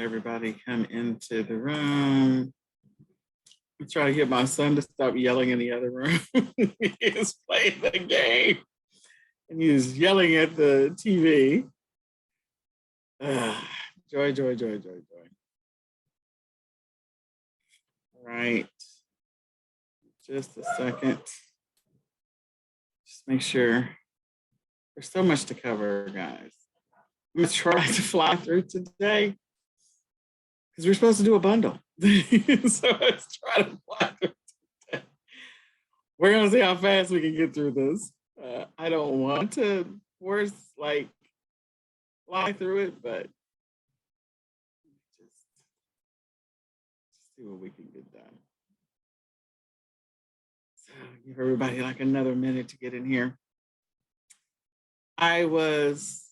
everybody come into the room. I'm trying to get my son to stop yelling in the other room. He is playing the game and he's yelling at the TV. Joy, joy, joy, joy, joy. All right. Just a second. Just make sure. There's so much to cover, guys. I'm going to try to fly through today because we're supposed to do a bundle. So let's try to fly through today. We're going to see how fast we can get through this. I don't want to force, fly through it, but just see what we can get done. So give everybody another minute to get in here. I was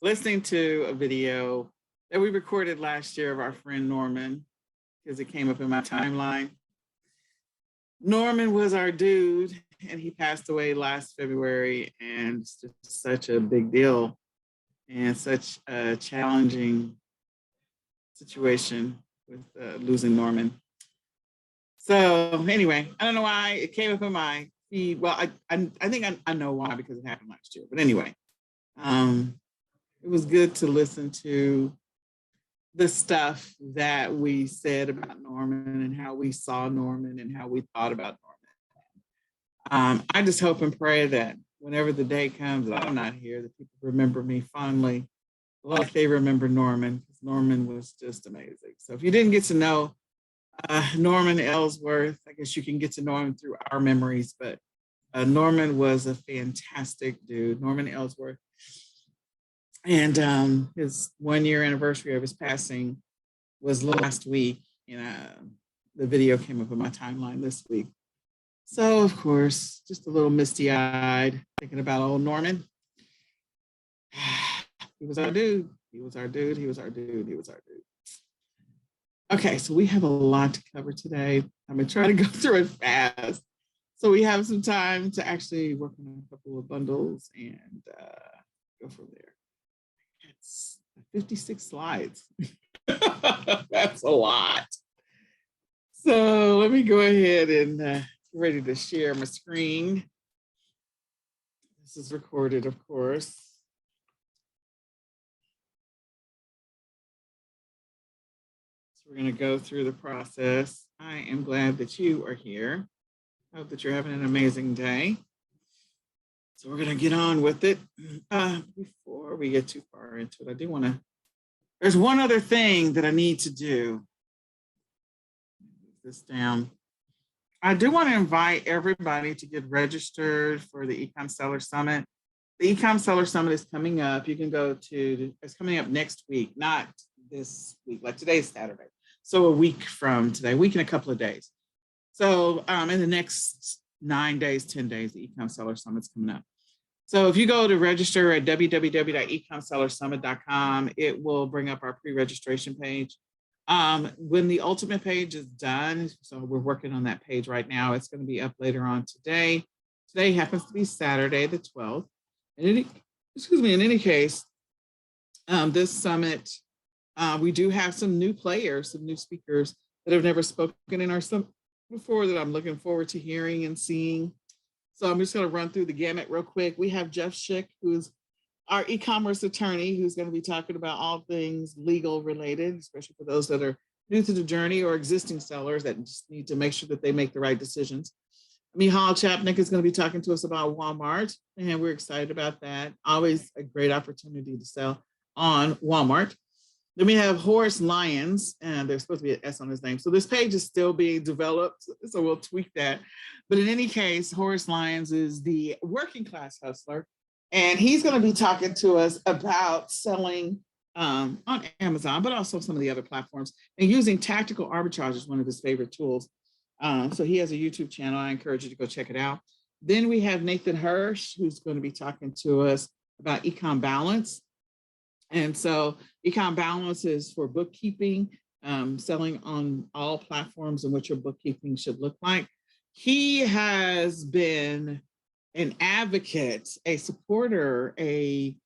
listening to a video that we recorded last year of our friend Norman, because it came up in my timeline. Norman was our dude, and he passed away last February, and it's just such a big deal and such a challenging situation with losing Norman. So anyway, I don't know why it came up in my feed. Well, I think I know why, because it happened last year. But anyway, it was good to listen to the stuff that we said about Norman and how we saw Norman and how we thought about Norman. I just hope and pray that whenever the day comes that I'm not here, that people remember me fondly like they remember Norman, because Norman was just amazing. So if you didn't get to know Norman Ellsworth, I guess you can get to know him through our memories, but Norman was a fantastic dude, Norman Ellsworth. And his 1 year anniversary of his passing was last week. And the video came up in my timeline this week. So of course, just a little misty-eyed, thinking about old Norman. He was our dude. He was our dude. He was our dude. He was our dude. Okay, so we have a lot to cover today. I'm gonna try to go through it fast, so we have some time to actually work on a couple of bundles and go from there. It's 56 slides. That's a lot. So let me go ahead and get ready to share my screen. This is recorded, of course. We're going to go through the process. I am glad that you are here. I hope that you're having an amazing day. So we're going to get on with it. Before we get too far into it, I do want to, there's one other thing that I need to do. Move this down. I do want to invite everybody to get registered for the eCom Seller Summit. The eCom Seller Summit is coming up. You can go to, it's coming up next week, not this week, like today's Saturday. So a week from today, a week and a couple of days. So in the next 9 days, 10 days, the eCom Seller Summit's coming up. So if you go to register at www.ecomsellersummit.com, it will bring up our pre-registration page. When the ultimate page is done, so we're working on that page right now, it's going to be up later on today. Today happens to be Saturday, the 12th. In any case, this summit, we do have some new players, some new speakers that have never spoken in our summit before that I'm looking forward to hearing and seeing. So I'm just going to run through the gamut real quick. We have Jeff Schick, who's our e-commerce attorney, who's going to be talking about all things legal related, especially for those that are new to the journey or existing sellers that just need to make sure that they make the right decisions. Michal Chapnick is going to be talking to us about Walmart, and we're excited about that. Always a great opportunity to sell on Walmart. Then we have Horace Lyons, and there's supposed to be an S on his name. So this page is still being developed, so we'll tweak that. But in any case, Horace Lyons is the working class hustler, and he's going to be talking to us about selling on Amazon, but also some of the other platforms, and using tactical arbitrage is one of his favorite tools. So he has a YouTube channel. I encourage you to go check it out. Then we have Nathan Hirsch, who's going to be talking to us about eCom Balance. And so eCom Balance is for bookkeeping, selling on all platforms and what your bookkeeping should look like. He has been an advocate, a supporter, a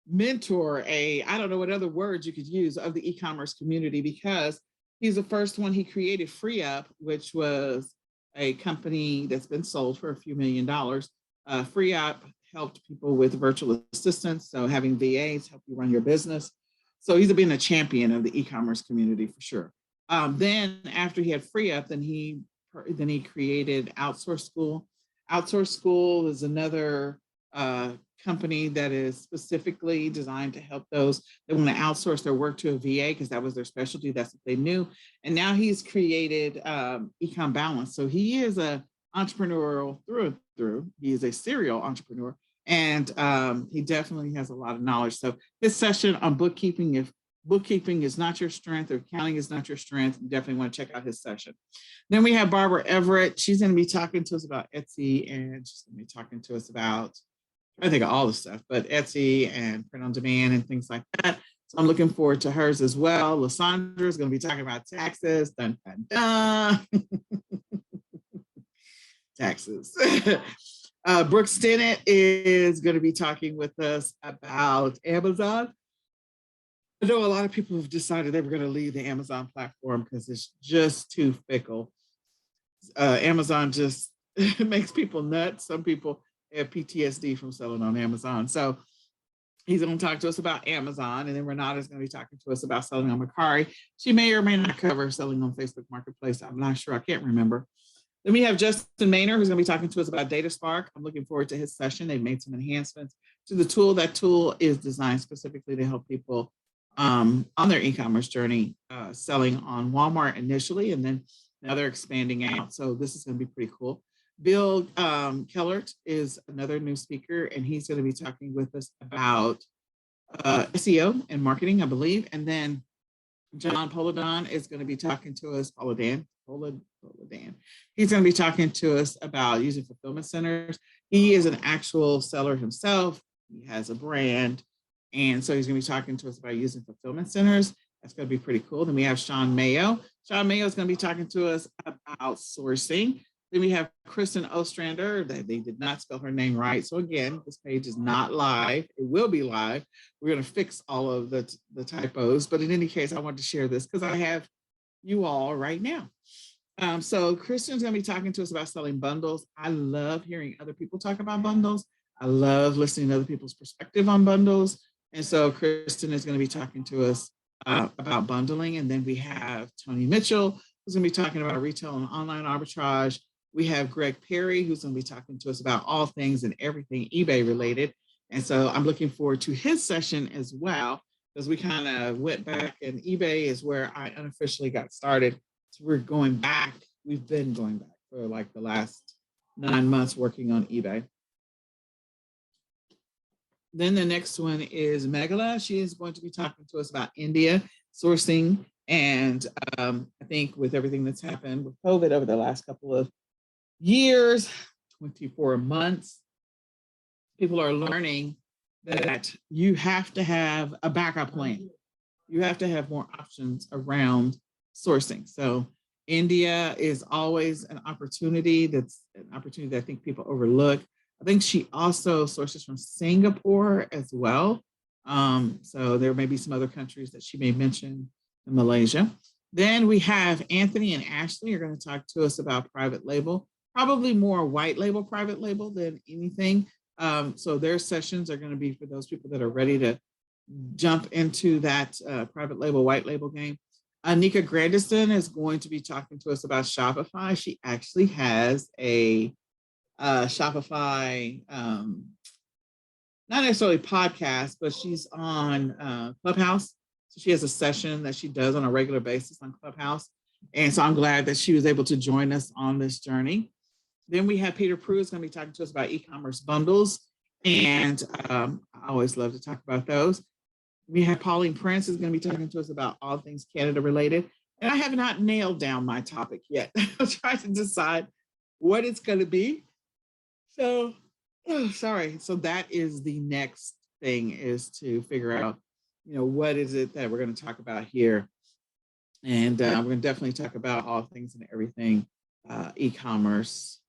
mentor, I don't know what other words you could use, of the e-commerce community, because he's the first one. He created FreeUp, which was a company that's been sold for a few $1,000,000. FreeUp helped people with virtual assistants, so having VAs help you run your business. So he's been a champion of the e-commerce community for sure. Then after he had FreeUp, then he created Outsource School. Outsource School is another company that is specifically designed to help those that want to outsource their work to a VA, because that was their specialty. That's what they knew. And now he's created eCom Balance. So he is a entrepreneurial through and through. He is a serial entrepreneur, and he definitely has a lot of knowledge. So this session on bookkeeping, if bookkeeping is not your strength or accounting is not your strength, you definitely want to check out his session. Then we have Barbara Everett. She's going to be talking to us about Etsy, and she's going to be talking to us about, I think, all the stuff, but Etsy and print on demand and things like that. So I'm looking forward to hers as well. Lysandra is going to be talking about taxes. Dun, dun, dun. Taxes. Brooke Stinnett is going to be talking with us about Amazon. I know a lot of people have decided they were going to leave the Amazon platform because it's just too fickle. Amazon just makes people nuts. Some people have PTSD from selling on Amazon. So he's going to talk to us about Amazon, and then Renata is going to be talking to us about selling on Mercari. She may or may not cover selling on Facebook Marketplace. I'm not sure. I can't remember. Then we have Justin Maynor, who's going to be talking to us about Data Spark. I'm looking forward to his session. They've made some enhancements to the tool. That tool is designed specifically to help people on their e-commerce journey, selling on Walmart initially, and then now they're expanding out. So this is going to be pretty cool. Bill Kellert is another new speaker, and he's going to be talking with us about SEO and marketing, I believe. And then John Polidon is going to be talking to us, Polidon. He's going to be talking to us about using fulfillment centers. He is an actual seller himself. He has a brand. And so he's going to be talking to us about using fulfillment centers. That's going to be pretty cool. Then we have Sean Mayo. Sean Mayo is going to be talking to us about sourcing. Then we have Kristen Ostrander. They did not spell her name right. So again, this page is not live. It will be live. We're going to fix all of the typos. But in any case, I wanted to share this because I have you all right now. So Kristen's going to be talking to us about selling bundles. I love hearing other people talk about bundles. I love listening to other people's perspective on bundles. And so Kristen is going to be talking to us about bundling. And then we have Tony Mitchell, who's going to be talking about retail and online arbitrage. We have Greg Perry, who's going to be talking to us about all things and everything eBay related. And so I'm looking forward to his session as well, because we kind of went back, and eBay is where I unofficially got started. So we're going back. We've been going back for like the last 9 months working on eBay. Then the next one is Meghala. She is going to be talking to us about India sourcing. And I think with everything that's happened with COVID over the last couple of years, 24 months, people are learning that you have to have a backup plan. You have to have more options around sourcing. So India is always an opportunity. That's an opportunity that I think people overlook. I think she also sources from Singapore as well. So there may be some other countries that she may mention in Malaysia. Then we have Anthony and Ashley are going to talk to us about private label, probably more white label, private label than anything. So their sessions are going to be for those people that are ready to jump into that private label, white label game. Nika Grandison is going to be talking to us about Shopify. She actually has a Shopify, not necessarily podcast, but she's on Clubhouse. So she has a session that she does on a regular basis on Clubhouse. And so I'm glad that she was able to join us on this journey. Then we have Peter Prue is going to be talking to us about e-commerce bundles. And I always love to talk about those. We have Pauline Prince is going to be talking to us about all things Canada related. And I have not nailed down my topic yet. I'm trying to decide what it's going to be. So, sorry. So that is the next thing, is to figure out, what is it that we're going to talk about here. And we're going to definitely talk about all things and everything e-commerce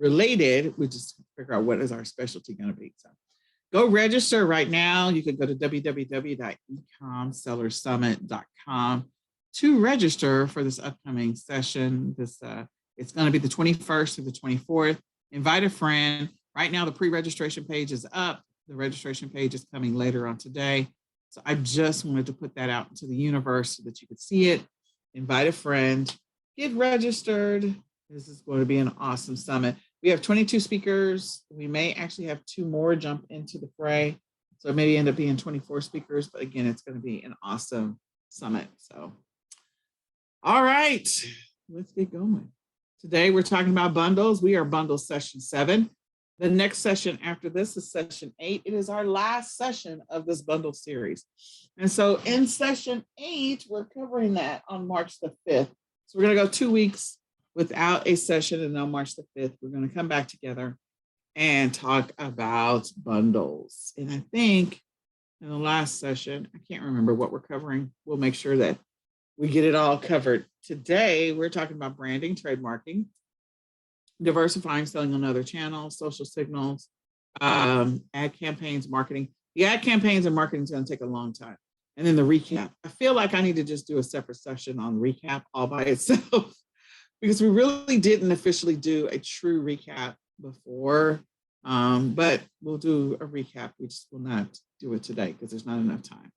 related. We just figure out what is our specialty going to be. So Go register right now. You can go to www.ecomsellersummit.com to register for this upcoming session. It's going to be the 21st through the 24th. Invite a friend. Right now, the pre-registration page is up. The registration page is coming later on today. So I just wanted to put that out into the universe so that you could see it. Invite a friend, get registered. This is going to be an awesome summit. We have 22 speakers. We may actually have 2 more jump into the fray. So it may end up being 24 speakers, but again, it's going to be an awesome summit. So, all right, let's get going. Today, we're talking about bundles. We are bundle session 7. The next session after this is session 8. It is our last session of this bundle series. And so in session 8, we're covering that on March the 5th. So we're going to go 2 weeks without a session, and on March the 5th, we're going to come back together and talk about bundles. And I think in the last session, I can't remember what we're covering. We'll make sure that we get it all covered. Today, we're talking about branding, trademarking, diversifying, selling on other channels, social signals, ad campaigns, marketing. The ad campaigns and marketing is going to take a long time. And then the recap. I feel like I need to just do a separate session on recap all by itself because we really didn't officially do a true recap before, but we'll do a recap. We just will not do it today because there's not enough time.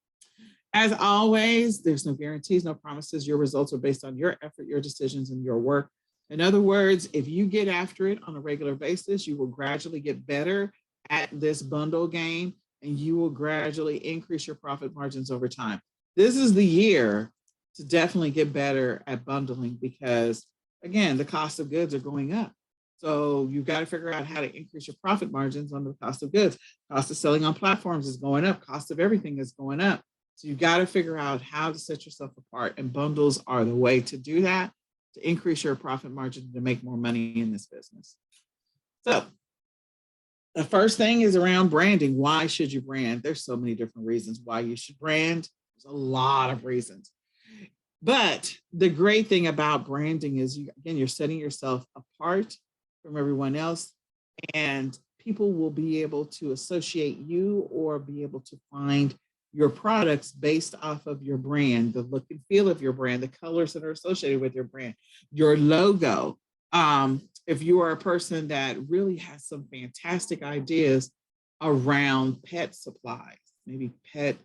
As always, there's no guarantees, no promises. Your results are based on your effort, your decisions, and your work. In other words, if you get after it on a regular basis, you will gradually get better at this bundle game, and you will gradually increase your profit margins over time. This is the year to definitely get better at bundling because, again, the cost of goods are going up. So you've got to figure out how to increase your profit margins on the cost of goods. Cost of selling on platforms is going up. Cost of everything is going up. So you've got to figure out how to set yourself apart, and bundles are the way to do that, to increase your profit margin, to make more money in this business. So the first thing is around branding. Why should you brand? There's so many different reasons why you should brand. There's a lot of reasons. But the great thing about branding is, you're setting yourself apart from everyone else, and people will be able to associate you or be able to find your products based off of your brand, the look and feel of your brand, the colors that are associated with your brand, your logo. If you are a person that really has some fantastic ideas around pet supplies, maybe pet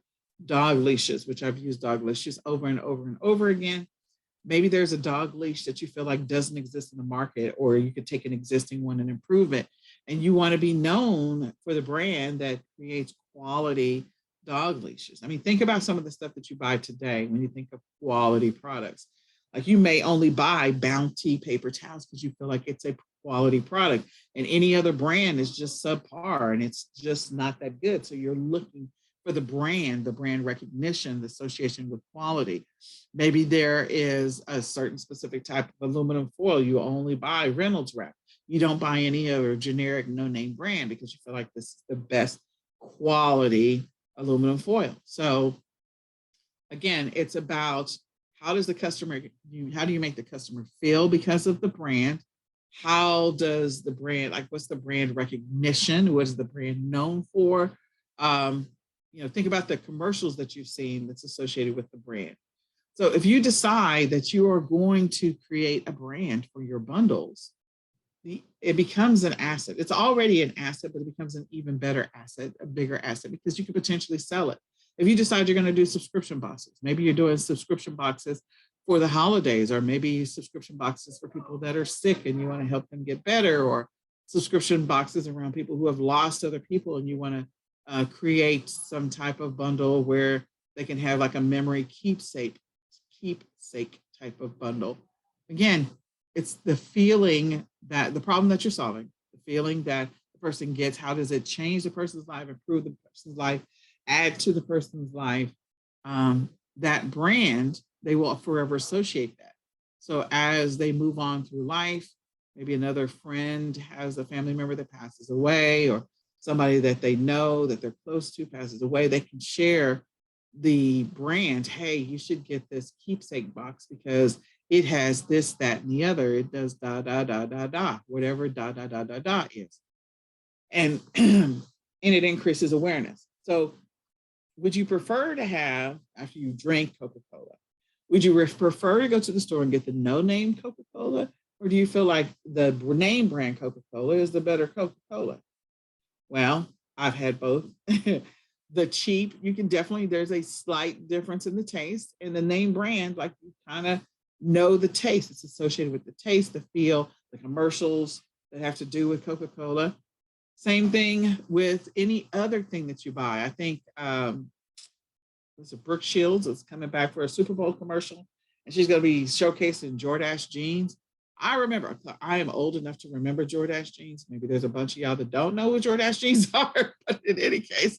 dog leashes, which I've used dog leashes over and over and over again. Maybe there's a dog leash that you feel like doesn't exist in the market, or you could take an existing one and improve it. And you want to be known for the brand that creates quality dog leashes. I mean, think about some of the stuff that you buy today when you think of quality products. Like, you may only buy Bounty paper towels because you feel like it's a quality product, and any other brand is just subpar and it's just not that good. So you're looking for the brand recognition, the association with quality. Maybe there is a certain specific type of aluminum foil. You only buy Reynolds Wrap. You don't buy any other generic no-name brand because you feel like this is the best quality aluminum foil. So again, it's about how do you make the customer feel because of the brand? How does the brand, like, what's the brand recognition? What is the brand known for? Think about the commercials that you've seen that's associated with the brand. So if you decide that you are going to create a brand for your bundles, it becomes an asset. It's already an asset, but it becomes an even better asset, a bigger asset, because you could potentially sell it. If you decide you're going to do subscription boxes, maybe you're doing subscription boxes for the holidays, or maybe subscription boxes for people that are sick and you want to help them get better, or subscription boxes around people who have lost other people and you want to create some type of bundle where they can have like a memory keepsake type of bundle. Again, it's the feeling that the problem that you're solving, the feeling that the person gets. How does it change the person's life, improve the person's life, add to the person's life? That brand, they will forever associate that. So as they move on through life, maybe another friend has a family member that passes away, or somebody that they know that they're close to passes away, they can share the brand. Hey, you should get this keepsake box because it has this, that, and the other. It does da, da, da, da, da, whatever da, da, da, da, da is. And and it increases awareness. So would you prefer to have, after you drink Coca-Cola, would you prefer to go to the store and get the no-name Coca-Cola? Or do you feel like the name brand Coca-Cola is the better Coca-Cola? Well, I've had both. The cheap, you can definitely, there's a slight difference in the taste, and the name brand, like you kind of know the taste. It's associated with the taste, the feel, the commercials that have to do with Coca-Cola. Same thing with any other thing that you buy. I think there's a Brooke Shields is coming back for a Super Bowl commercial, and she's going to be showcasing Jordache jeans. I remember, I am old enough to remember Jordache jeans. Maybe there's a bunch of y'all that don't know what Jordache jeans are, but in any case,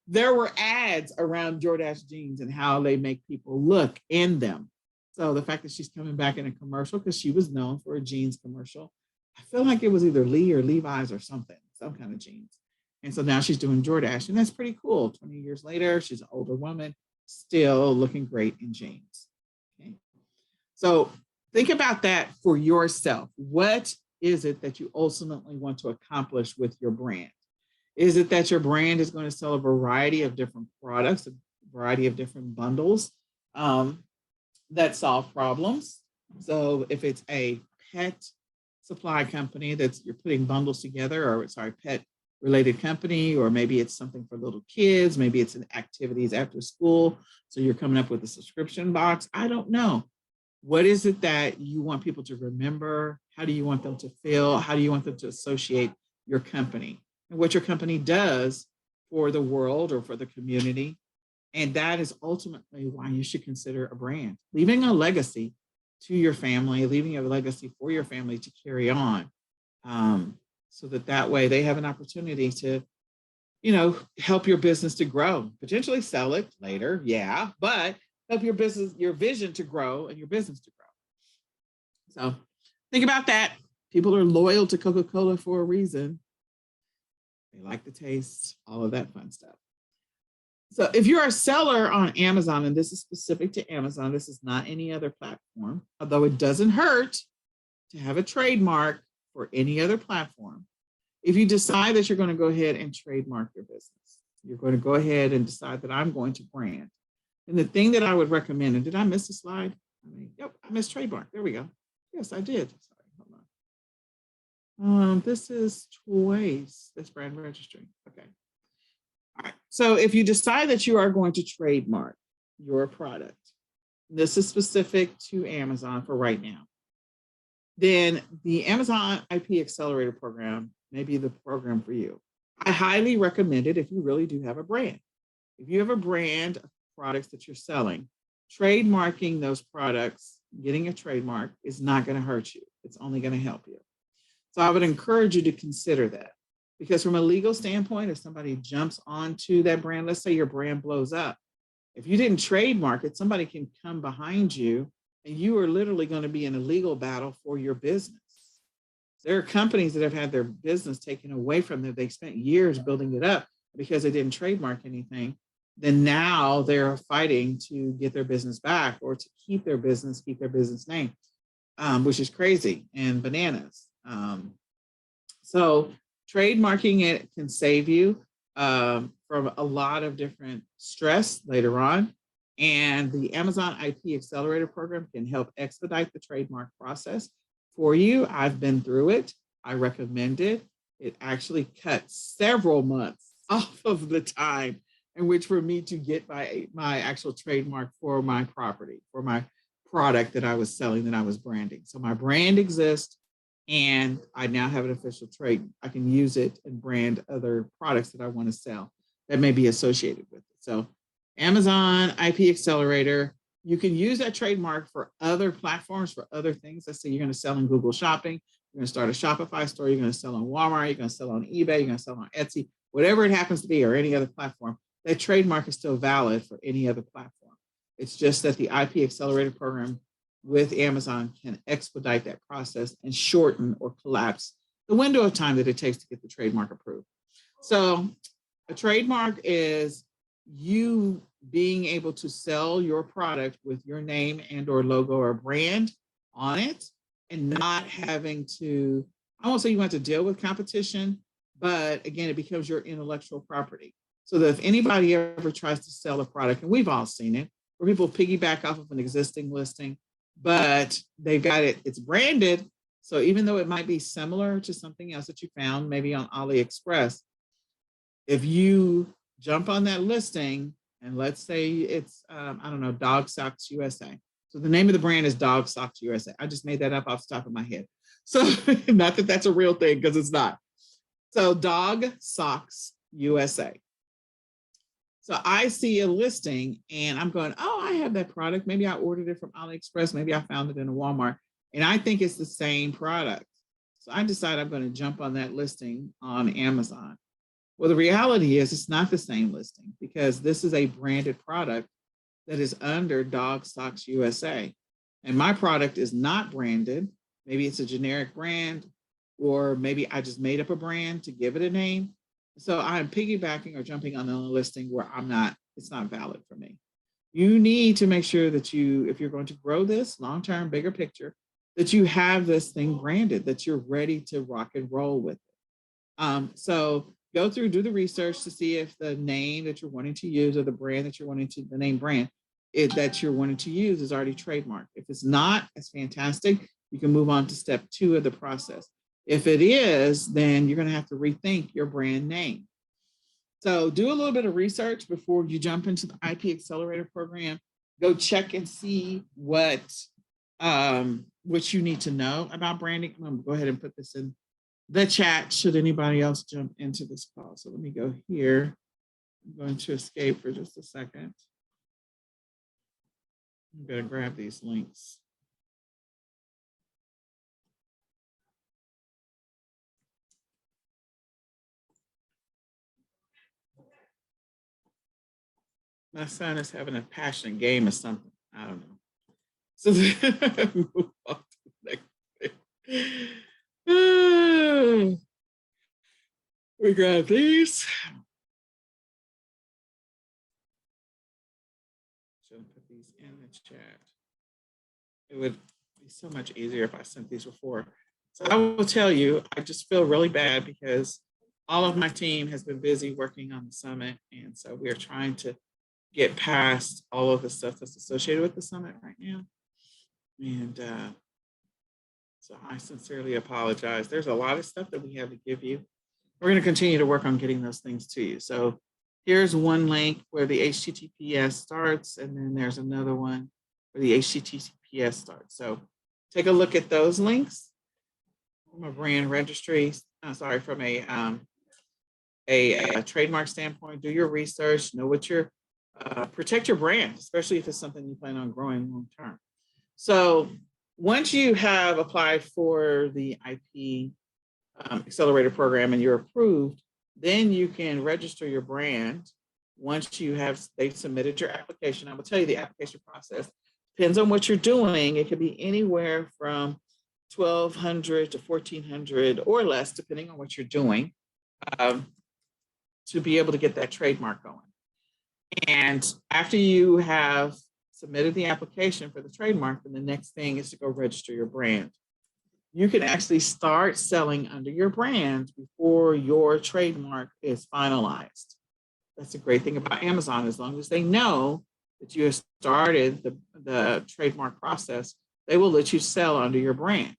there were ads around Jordache jeans and how they make people look in them. So the fact that she's coming back in a commercial, because she was known for a jeans commercial, I feel like it was either Lee or Levi's or something, some kind of jeans. And so now she's doing Jordache, and that's pretty cool. 20 years later, she's an older woman, still looking great in jeans. Okay. So think about that for yourself. What is it that you ultimately want to accomplish with your brand? Is it that your brand is going to sell a variety of different products, a variety of different bundles that solve problems? So if it's a pet supply company that's you're putting bundles together, or sorry, pet related company, or maybe it's something for little kids, maybe it's an activities after school, so you're coming up with a subscription box. I don't know. What is it that you want people to remember? How do you want them to feel? How do you want them to associate your company and what your company does for the world or for the community? And that is ultimately why you should consider a brand, leaving a legacy to your family, leaving a legacy for your family to carry on, so that way they have an opportunity to, help your business to grow, potentially sell it later. Yeah, but help your business, your vision to grow and your business to grow. So think about that. People are loyal to Coca-Cola for a reason. They like the taste, all of that fun stuff. So if you're a seller on Amazon, and this is specific to Amazon, this is not any other platform, although it doesn't hurt to have a trademark for any other platform. If you decide that you're going to go ahead and trademark your business, you're going to go ahead and decide that I'm going to brand. And the thing that I would recommend, and did I miss a slide? Yep, I missed trademark. There we go. Yes, I did. Sorry, hold on. This is twice. That's brand registry. Okay. All right. So if you decide that you are going to trademark your product, this is specific to Amazon for right now, then the Amazon IP Accelerator Program may be the program for you. I highly recommend it if you really do have a brand. If you have a brand of products that you're selling, trademarking those products, getting a trademark is not going to hurt you. It's only going to help you. So I would encourage you to consider that, because from a legal standpoint, if somebody jumps onto that brand, let's say your brand blows up, if you didn't trademark it, somebody can come behind you and you are literally going to be in a legal battle for your business. There are companies that have had their business taken away from them. They spent years building it up because they didn't trademark anything. Then now they're fighting to get their business back or to keep their business name, which is crazy and bananas. So trademarking it can save you from a lot of different stress later on. And the Amazon IP Accelerator Program can help expedite the trademark process for you. I've been through it. I recommend it. It actually cut several months off of the time in which for me to get my actual trademark for my property, for my product that I was selling, that I was branding. So my brand exists, and I now have an official trade. I can use it and brand other products that I want to sell that may be associated with it. So Amazon IP Accelerator, you can use that trademark for other platforms, for other things. Let's say you're going to sell in Google Shopping, you're going to start a Shopify store, you're going to sell on Walmart, you're going to sell on eBay, you're going to sell on Etsy, whatever it happens to be, or any other platform. That trademark is still valid for any other platform. It's just that the IP Accelerator Program with Amazon can expedite that process and shorten or collapse the window of time that it takes to get the trademark approved. So a trademark is you being able to sell your product with your name and or logo or brand on it, and not having to, I won't say you want to deal with competition, but again, it becomes your intellectual property. So that if anybody ever tries to sell a product, and we've all seen it, where people piggyback off of an existing listing, but they've got it, it's branded. So even though it might be similar to something else that you found maybe on AliExpress, if you jump on that listing and let's say it's, I don't know, Dog Socks USA. So the name of the brand is Dog Socks USA. I just made that up off the top of my head. So not that that's a real thing, because it's not. So Dog Socks USA. So I see a listing and I'm going, oh, I have that product. Maybe I ordered it from AliExpress. Maybe I found it in a Walmart and I think it's the same product. So I decide I'm going to jump on that listing on Amazon. Well, the reality is it's not the same listing, because this is a branded product that is under Dog Socks USA. And my product is not branded. Maybe it's a generic brand, or maybe I just made up a brand to give it a name. So I'm piggybacking or jumping on a listing where it's not valid for me. You need to make sure that if you're going to grow this long-term, bigger picture, that you have this thing branded, that you're ready to rock and roll with it. So go through, do the research to see if the name that you're wanting to use, or the brand that you're wanting to, the name brand that you're wanting to use is already trademarked. If it's not, that's fantastic. You can move on to step 2 of the process. If it is, then you're going to have to rethink your brand name. So do a little bit of research before you jump into the IP Accelerator program. Go check and see what you need to know about branding. I'm going to go ahead and put this in the chat should anybody else jump into this call. So let me go here. I'm going to escape for just a second. I'm going to grab these links. My son is having a passionate game or something. I don't know. So move on to the next thing. We got these. Should put these in the chat. It would be so much easier if I sent these before. So I will tell you, I just feel really bad because all of my team has been busy working on the summit. And so we're trying to get past all of the stuff that's associated with the summit right now. And so I sincerely apologize. There's a lot of stuff that we have to give you. We're going to continue to work on getting those things to you. So here's one link where the HTTPS starts, and then there's another one where the HTTPS starts. So take a look at those links from a brand registry, from a trademark standpoint. Do your research, know what your protect your brand, especially if it's something you plan on growing long term. So once you have applied for the IP Accelerator program and you're approved, then you can register your brand. Once they've submitted your application, I will tell you the application process depends on what you're doing. It could be anywhere from $1,200 to $1,400 or less, depending on what you're doing, to be able to get that trademark going. And after you have submitted the application for the trademark, then the next thing is to go register your brand. You can actually start selling under your brand before your trademark is finalized. That's a great thing about Amazon. As long as they know that you have started the trademark process, they will let you sell under your brand.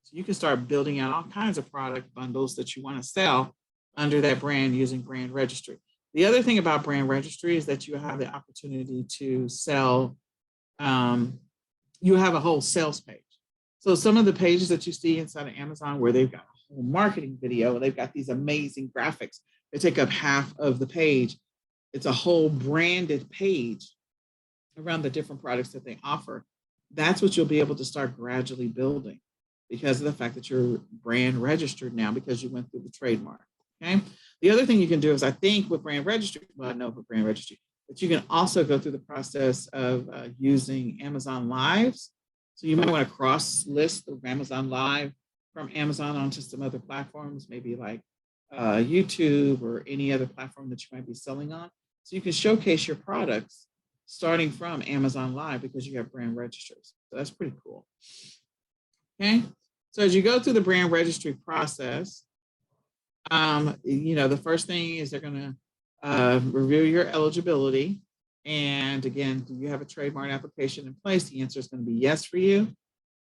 So you can start building out all kinds of product bundles that you want to sell under that brand using brand registry. The other thing about brand registry is that you have the opportunity to sell, you have a whole sales page. So some of the pages that you see inside of Amazon where they've got a whole marketing video, they've got these amazing graphics. They take up half of the page. It's a whole branded page around the different products that they offer. That's what you'll be able to start gradually building because of the fact that you're brand registered now because you went through the trademark. Okay. The other thing you can do is I think with brand registry, well, I know for brand registry, but you can also go through the process of using Amazon Lives. So you might want to cross list the Amazon Live from Amazon onto some other platforms, maybe like YouTube or any other platform that you might be selling on. So you can showcase your products starting from Amazon Live because you have brand registers. So that's pretty cool. Okay. So as you go through the brand registry process, The first thing is they're going to review your eligibility. And again, do you have a trademark application in place? The answer is going to be yes for you.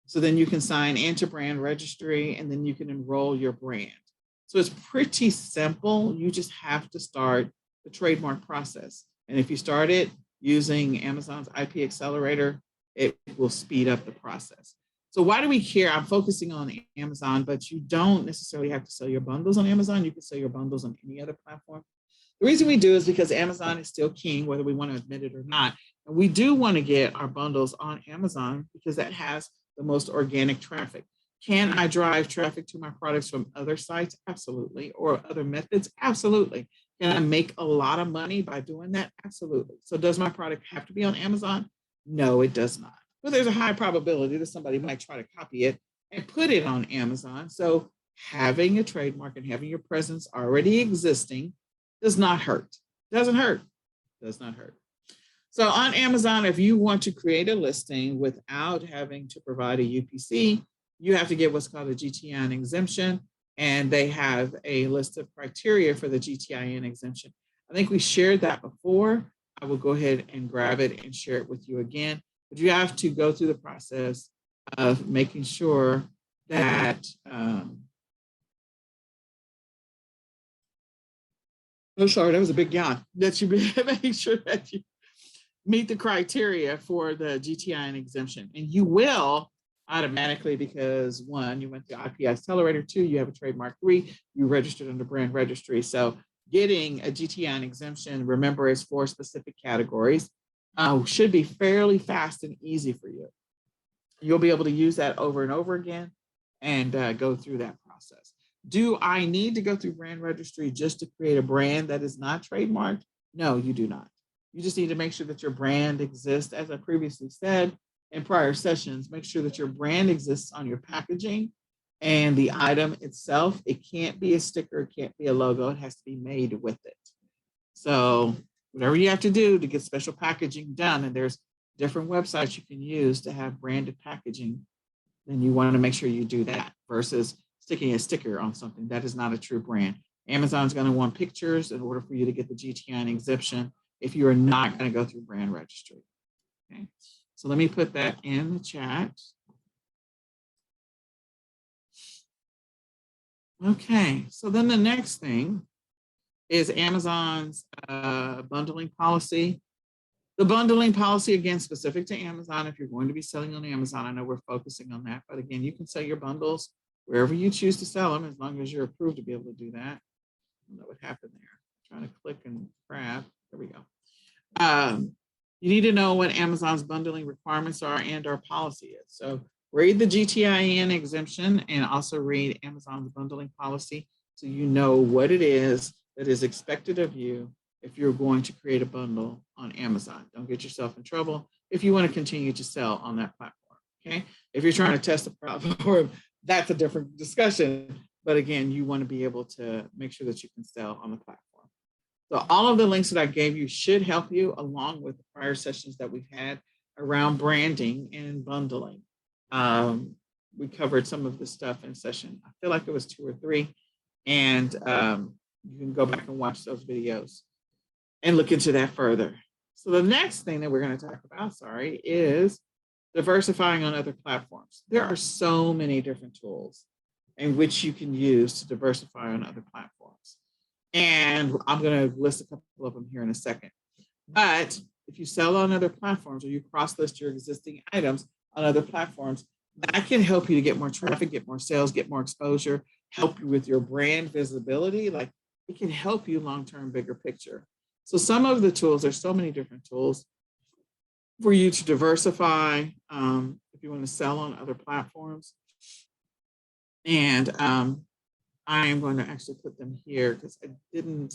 So then you can sign into brand registry and then you can enroll your brand. So it's pretty simple. You just have to start the trademark process. And if you start it using Amazon's IP Accelerator, it will speed up the process. So why do we care? I'm focusing on Amazon, but you don't necessarily have to sell your bundles on Amazon. You can sell your bundles on any other platform. The reason we do is because Amazon is still king, whether we want to admit it or not. And we do want to get our bundles on Amazon because that has the most organic traffic. Can I drive traffic to my products from other sites? Absolutely. Or other methods? Absolutely. Can I make a lot of money by doing that? Absolutely. So does my product have to be on Amazon? No, it does not. But there's a high probability that somebody might try to copy it and put it on Amazon. So having a trademark and having your presence already existing does not hurt. Doesn't hurt. Does not hurt. So on Amazon, if you want to create a listing without having to provide a UPC, you have to get what's called a GTIN exemption. And they have a list of criteria for the GTIN exemption. I think we shared that before. I will go ahead and grab it and share it with you again. But you have to go through the process of making sure that oh, sorry, that was a big yawn. That you make sure that you meet the criteria for the GTIN exemption. And you will automatically because one, you went to IP Accelerator, two, you have a trademark, three, you registered under brand registry. So getting a GTIN exemption, remember, is for specific categories, should be fairly fast and easy for you. You'll be able to use that over and over again and go through that process. Do I need to go through brand registry just to create a brand that is not trademarked? No, you do not. You just need to make sure that your brand exists. As I previously said in prior sessions, make sure that your brand exists on your packaging and the item itself. It can't be a sticker, it can't be a logo, it has to be made with it. So whatever you have to do to get special packaging done, and there's different websites you can use to have branded packaging, then you want to make sure you do that versus sticking a sticker on something. That is not a true brand. Amazon's going to want pictures in order for you to get the GTIN exemption if you are not going to go through brand registry. Okay, so let me put that in the chat. Okay, so then the next thing is Amazon's bundling policy. The bundling policy, again, specific to Amazon. If you're going to be selling on Amazon, I know we're focusing on that, but again, you can sell your bundles wherever you choose to sell them, as long as you're approved to be able to do that. I don't know what happened there. I'm trying to click and grab. There we go. You need to know what Amazon's bundling requirements are and our policy is. So read the GTIN exemption and also read Amazon's bundling policy so you know what it is that is expected of you if you're going to create a bundle on Amazon. Don't get yourself in trouble if you want to continue to sell on that platform, okay? If you're trying to test the platform, that's a different discussion. But again, you want to be able to make sure that you can sell on the platform. So all of the links that I gave you should help you along with the prior sessions that we've had around branding and bundling. We covered some of this stuff in session, I feel like it was 2 or 3, and you can go back and watch those videos and look into that further. So the next thing that we're going to talk about, is diversifying on other platforms. There are so many different tools in which you can use to diversify on other platforms. And I'm going to list a couple of them here in a second. But if you sell on other platforms or you cross-list your existing items on other platforms, that can help you to get more traffic, get more sales, get more exposure, help you with your brand visibility. Like, it can help you long-term, bigger picture. So some of the tools, there's so many different tools for you to diversify if you want to sell on other platforms. And I am going to actually put them here because I couldn't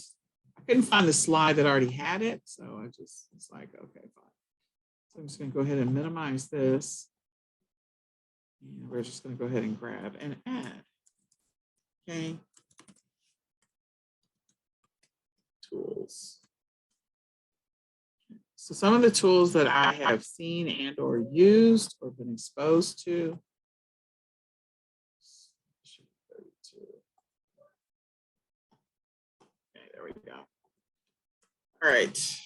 find the slide that already had it. So it's like, okay, fine. So I'm just going to go ahead and minimize this. And we're just going to go ahead and grab and add. Okay. Tools. So some of the tools that I have seen and or used or been exposed to. There we go. All right. This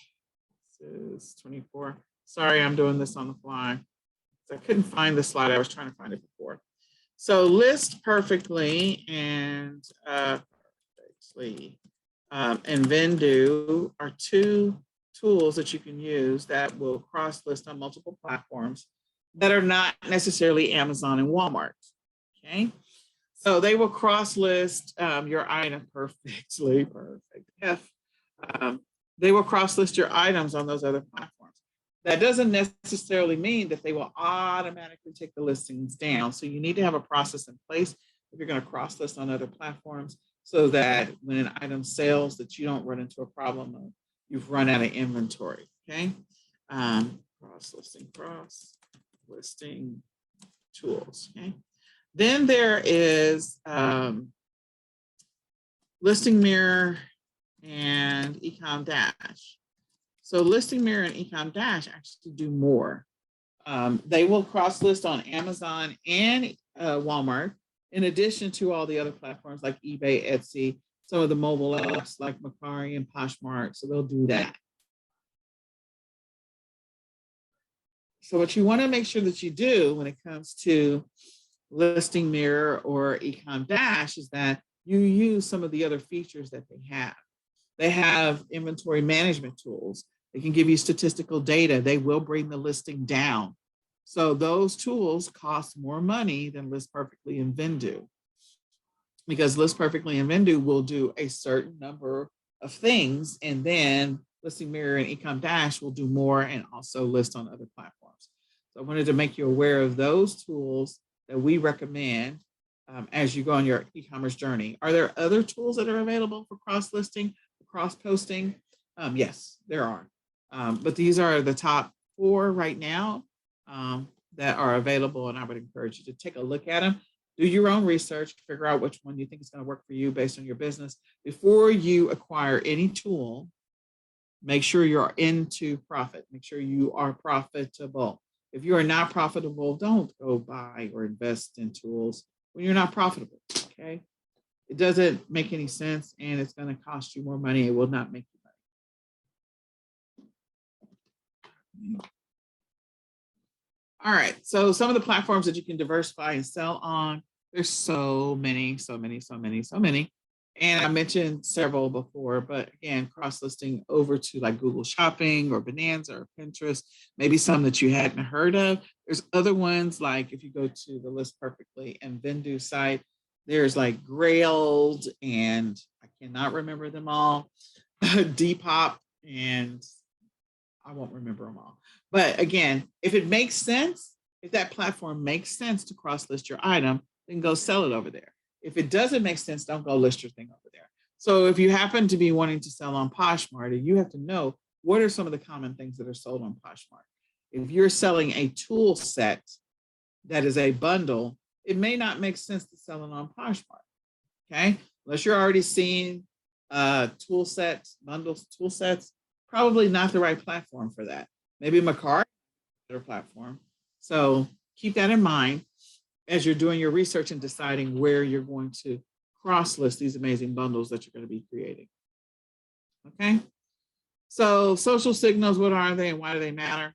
is 24. Sorry, I'm doing this on the fly. I couldn't find the slide. I was trying to find it before. So list perfectly and Vendu are two tools that you can use that will cross list on multiple platforms that are not necessarily Amazon and Walmart. Okay. So they will cross list your item perfectly. Perfect. They will cross list your items on those other platforms. That doesn't necessarily mean that they will automatically take the listings down. So you need to have a process in place if you're going to cross list on other platforms so that when an item sells that you don't run into a problem of you've run out of inventory, okay? Cross listing tools, okay? Then there is Listing Mirror and eCom Dash. So Listing Mirror and eCom Dash actually do more. They will cross list on Amazon and Walmart, in addition to all the other platforms like eBay, Etsy, some of the mobile apps like Mercari and Poshmark. So they'll do that. So what you want to make sure that you do when it comes to Listing Mirror or eCom Dash is that you use some of the other features that they have. They have inventory management tools. They can give you statistical data. They will bring the listing down. So those tools cost more money than List Perfectly and Vendu, because List Perfectly and Vendu will do a certain number of things, and then Listing Mirror and eCom Dash will do more and also list on other platforms. So I wanted to make you aware of those tools that we recommend as you go on your e-commerce journey. Are there other tools that are available for cross-listing, cross-posting? Yes, there are. But these are the top 4 right now that are available, and I would encourage you to take a look at them. Do your own research, figure out which one you think is going to work for you based on your business. Before you acquire any tool, make sure you're into profit. Make sure you are profitable. If you are not profitable, don't go buy or invest in tools when you're not profitable, okay? It doesn't make any sense, and it's going to cost you more money. It will not make you money. All right, so some of the platforms that you can diversify and sell on, there's so many. And I mentioned several before, but again, cross-listing over to like Google Shopping or Bonanza or Pinterest, maybe some that you hadn't heard of. There's other ones, like if you go to the List Perfectly and Vendu site, there's like Grailed, and I cannot remember them all, Depop, and I won't remember them all. But again, if it makes sense, if that platform makes sense to cross-list your item, then go sell it over there. If it doesn't make sense, don't go list your thing over there. So if you happen to be wanting to sell on Poshmark, you have to know what are some of the common things that are sold on Poshmark. If you're selling a tool set that is a bundle, it may not make sense to sell it on Poshmark, okay? Unless you're already seeing tool sets, bundles, tool sets, probably not the right platform for that. Maybe Mercari is a better platform. So keep that in mind as you're doing your research and deciding where you're going to cross-list these amazing bundles that you're going to be creating. Okay? So social signals, what are they and why do they matter?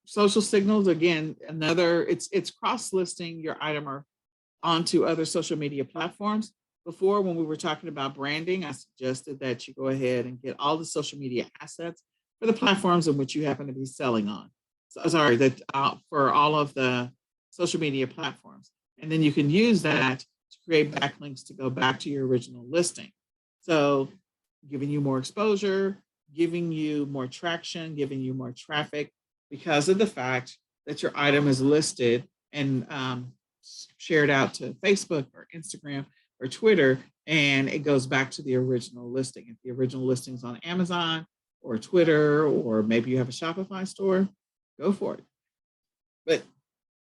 Social signals, again, it's cross-listing your item or onto other social media platforms. Before, when we were talking about branding, I suggested that you go ahead and get all the social media assets for the platforms in which you happen to be selling on. So, sorry, that for all of the social media platforms. And then you can use that to create backlinks to go back to your original listing. So giving you more exposure, giving you more traction, giving you more traffic because of the fact that your item is listed and shared out to Facebook or Instagram or Twitter, and it goes back to the original listing. If the original listing is on Amazon or Twitter, or maybe you have a Shopify store, go for it. But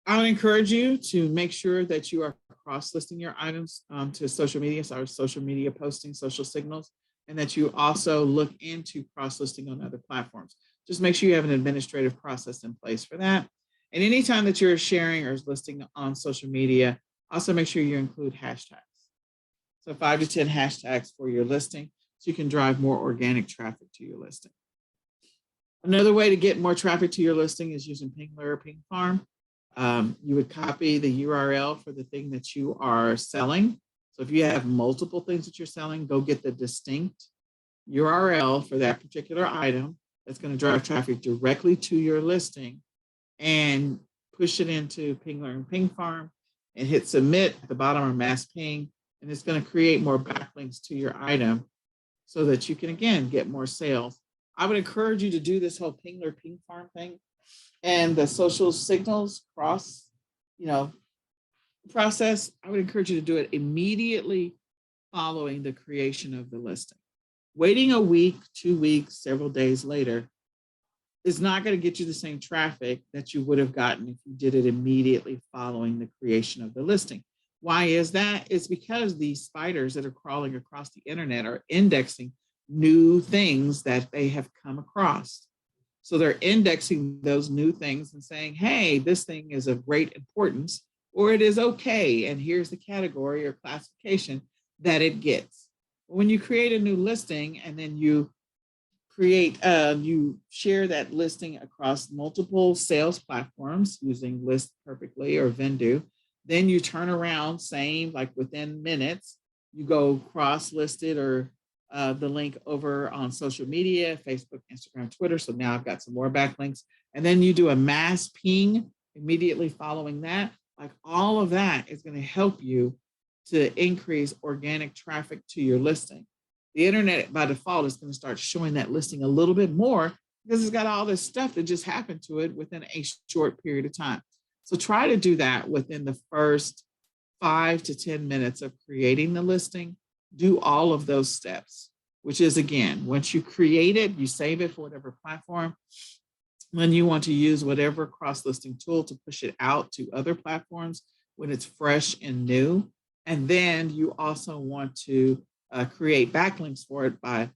I would encourage you to make sure that you are cross-listing your items to social media, so social media posting, social signals, and that you also look into cross-listing on other platforms. Just make sure you have an administrative process in place for that. And anytime that you're sharing or listing on social media, also make sure you include hashtags. So 5 to 10 hashtags for your listing. so you can drive more organic traffic to your listing. Another way to get more traffic to your listing is using Pingler or Ping Farm. You would copy the URL for the thing that you are selling. So if you have multiple things that you're selling, go get the distinct URL for that particular item that's going to drive traffic directly to your listing, and push it into Pingler and Ping Farm and hit submit at the bottom or mass ping. And it's going to create more backlinks to your item so that you can, again, get more sales. I would encourage you to do this whole Pingler Ping Farm thing and the social signals process. I would encourage you to do it immediately following the creation of the listing. Waiting a week, 2 weeks, several days later is not going to get you the same traffic that you would have gotten if you did it immediately following the creation of the listing. Why is that? It's because these spiders that are crawling across the internet are indexing new things that they have come across. So they're indexing those new things and saying, hey, this thing is of great importance, or it is okay, and here's the category or classification that it gets. When you create a new listing and then you share that listing across multiple sales platforms using List Perfectly or Vendu, then you turn around, same, like within minutes, you go cross-listed or the link over on social media, Facebook, Instagram, Twitter. So now I've got some more backlinks. And then you do a mass ping immediately following that. Like, all of that is going to help you to increase organic traffic to your listing. The internet by default is going to start showing that listing a little bit more because it's got all this stuff that just happened to it within a short period of time. So try to do that within the first 5 to 10 minutes of creating the listing. Do all of those steps, which is, again, once you create it, you save it for whatever platform. When you want to use whatever cross-listing tool to push it out to other platforms when it's fresh and new. And then you also want to create backlinks for it by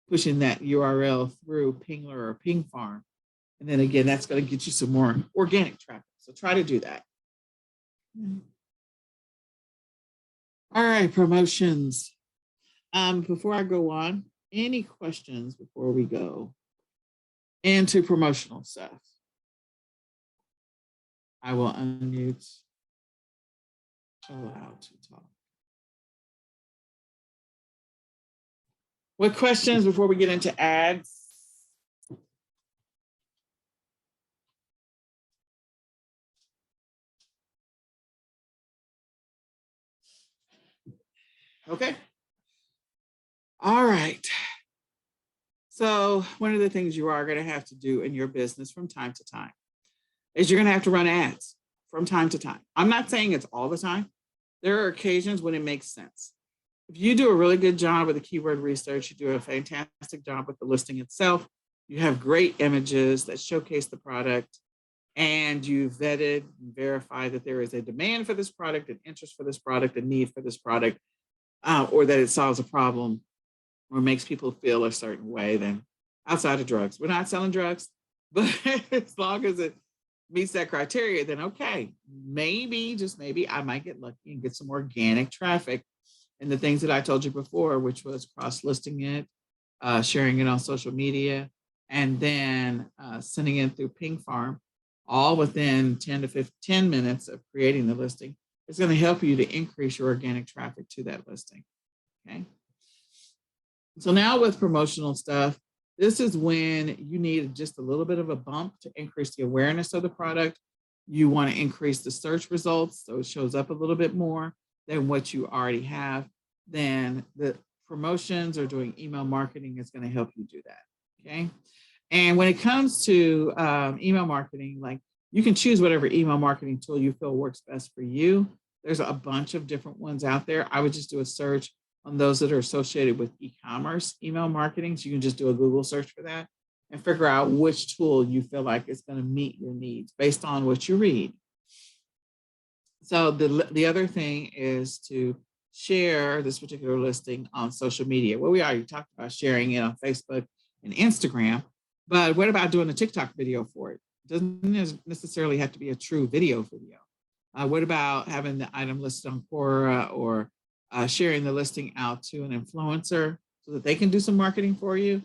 pushing that URL through Pingler or Ping Farm. And then again, that's going to get you some more organic traffic. So try to do that. All right, promotions. Before I go on, any questions before we go into promotional stuff? I will unmute, allow to talk. What questions before we get into ads? Okay. All right. So one of the things you are going to have to do in your business from time to time is you're going to have to run ads from time to time. I'm not saying it's all the time. There are occasions when it makes sense. If you do a really good job with the keyword research, you do a fantastic job with the listing itself, you have great images that showcase the product, and you vetted and verified that there is a demand for this product, an interest for this product, a need for this product, or that it solves a problem or makes people feel a certain way, then outside of drugs, we're not selling drugs, but as long as it meets that criteria, then okay, maybe, just maybe, I might get lucky and get some organic traffic. And the things that I told you before, which was cross-listing it, sharing it on social media, and then sending it through Ping Farm, all within 10 to 15 minutes of creating the listing, is going to help you to increase your organic traffic to that listing. Okay. So now with promotional stuff, this is when you need just a little bit of a bump to increase the awareness of the product. You want to increase the search results so it shows up a little bit more than what you already have. Then the promotions or doing email marketing is going to help you do that. Okay. And when it comes to email marketing, like, you can choose whatever email marketing tool you feel works best for you. There's a bunch of different ones out there. I would just do a search on those that are associated with e-commerce email marketing. So you can just do a Google search for that and figure out which tool you feel like is going to meet your needs based on what you read. So the other thing is to share this particular listing on social media. Well, we already talked about sharing it on Facebook and Instagram, but what about doing a TikTok video for it? Doesn't necessarily have to be a true video. What about having the item listed on Quora or sharing the listing out to an influencer so that they can do some marketing for you.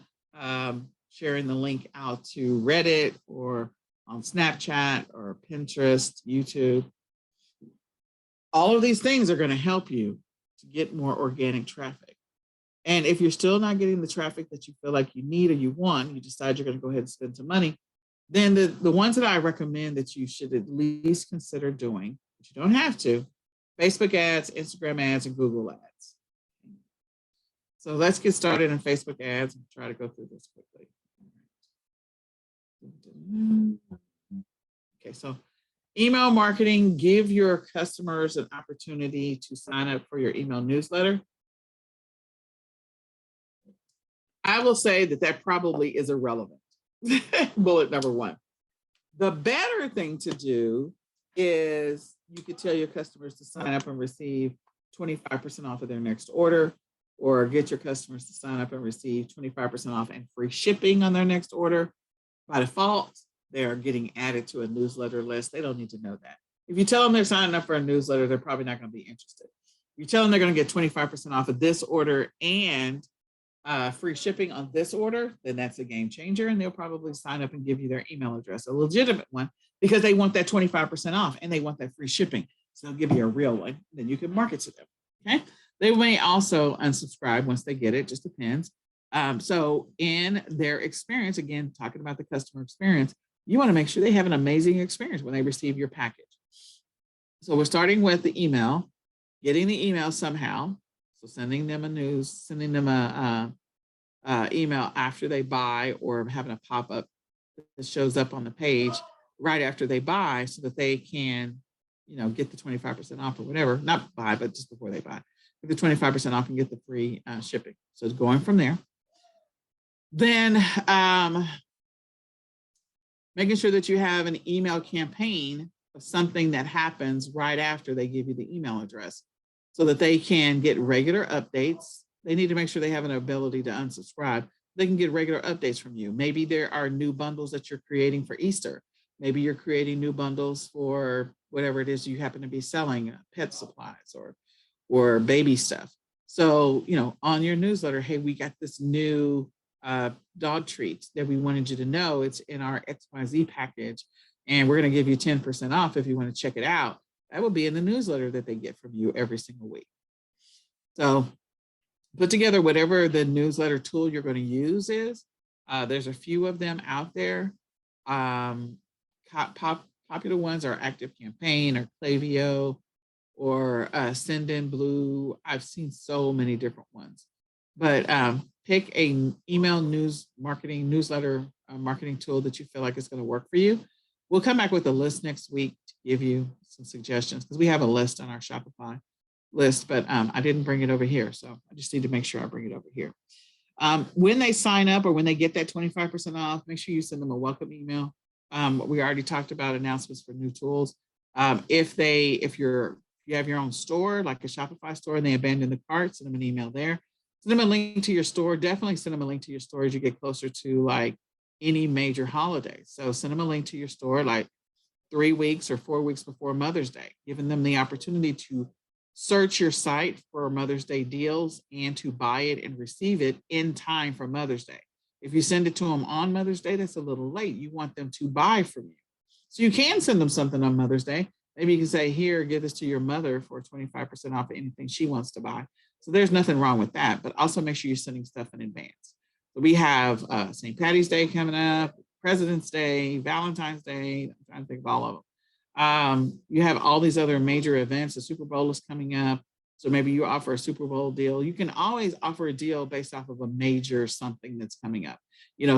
Sharing the link out to Reddit or on Snapchat or Pinterest, YouTube. All of these things are going to help you to get more organic traffic. And if you're still not getting the traffic that you feel like you need or you want, you decide you're going to go ahead and spend some money, then the ones that I recommend that you should at least consider doing, but you don't have to, Facebook ads, Instagram ads, and Google ads. So let's get started in Facebook ads and try to go through this quickly. Okay, so email marketing, give your customers an opportunity to sign up for your email newsletter. I will say that probably is irrelevant. Bullet number one. The better thing to do is you could tell your customers to sign up and receive 25% off of their next order, or get your customers to sign up and receive 25% off and free shipping on their next order. By default, they're getting added to a newsletter list. They don't need to know that. If you tell them they're signing up for a newsletter, they're probably not going to be interested. If you tell them they're going to get 25% off of this order and free shipping on this order, then that's a game changer, and they'll probably sign up and give you their email address, a legitimate one, because they want that 25% off and they want that free shipping. So they'll give you a real one, then you can market to them. Okay. They may also unsubscribe once they get it, just depends. So in their experience, again, talking about the customer experience, you want to make sure they have an amazing experience when they receive your package. So we're starting with the email, getting the email somehow. So sending them a email after they buy, or having a pop-up that shows up on the page right after they buy, so that they can, get the 25% off or whatever, not buy, but just before they buy, get the 25% off and get the free shipping. So it's going from there. Then making sure that you have an email campaign of something that happens right after they give you the email address, so that they can get regular updates. They need to make sure they have an ability to unsubscribe. They can get regular updates from you. Maybe there are new bundles that you're creating for Easter. Maybe you're creating new bundles for whatever it is you happen to be selling, pet supplies or baby stuff. So, on your newsletter, hey, we got this new dog treat that we wanted you to know. It's in our XYZ package, and we're going to give you 10% off if you want to check it out. That will be in the newsletter that they get from you every single week. So put together whatever the newsletter tool you're going to use is. There's a few of them out there. Popular ones are Active Campaign or Klaviyo or Sendinblue. I've seen so many different ones. But pick a email newsletter marketing tool that you feel like is going to work for you. We'll come back with a list next week to give you some suggestions, because we have a list on our Shopify list, but I didn't bring it over here. So I just need to make sure I bring it over here. When they sign up or when they get that 25% off, make sure you send them a welcome email. We already talked about announcements for new tools. If you have your own store, like a Shopify store, and they abandon the cart, send them an email there. Send them a link to your store. Definitely send them a link to your store as you get closer to like any major holiday. So send them a link to your store like 3 weeks or 4 weeks before Mother's Day, giving them the opportunity to search your site for Mother's Day deals and to buy it and receive it in time for Mother's Day. If you send it to them on Mother's Day, that's a little late. You want them to buy from you. So you can send them something on Mother's Day. Maybe you can say, here, give this to your mother for 25% off of anything she wants to buy. So there's nothing wrong with that, but also make sure you're sending stuff in advance. So we have St. Patty's Day coming up, President's Day, Valentine's Day. I'm trying to think of all of them. You have all these other major events. The Super Bowl is coming up. So maybe you offer a Super Bowl deal. You can always offer a deal based off of a major something that's coming up.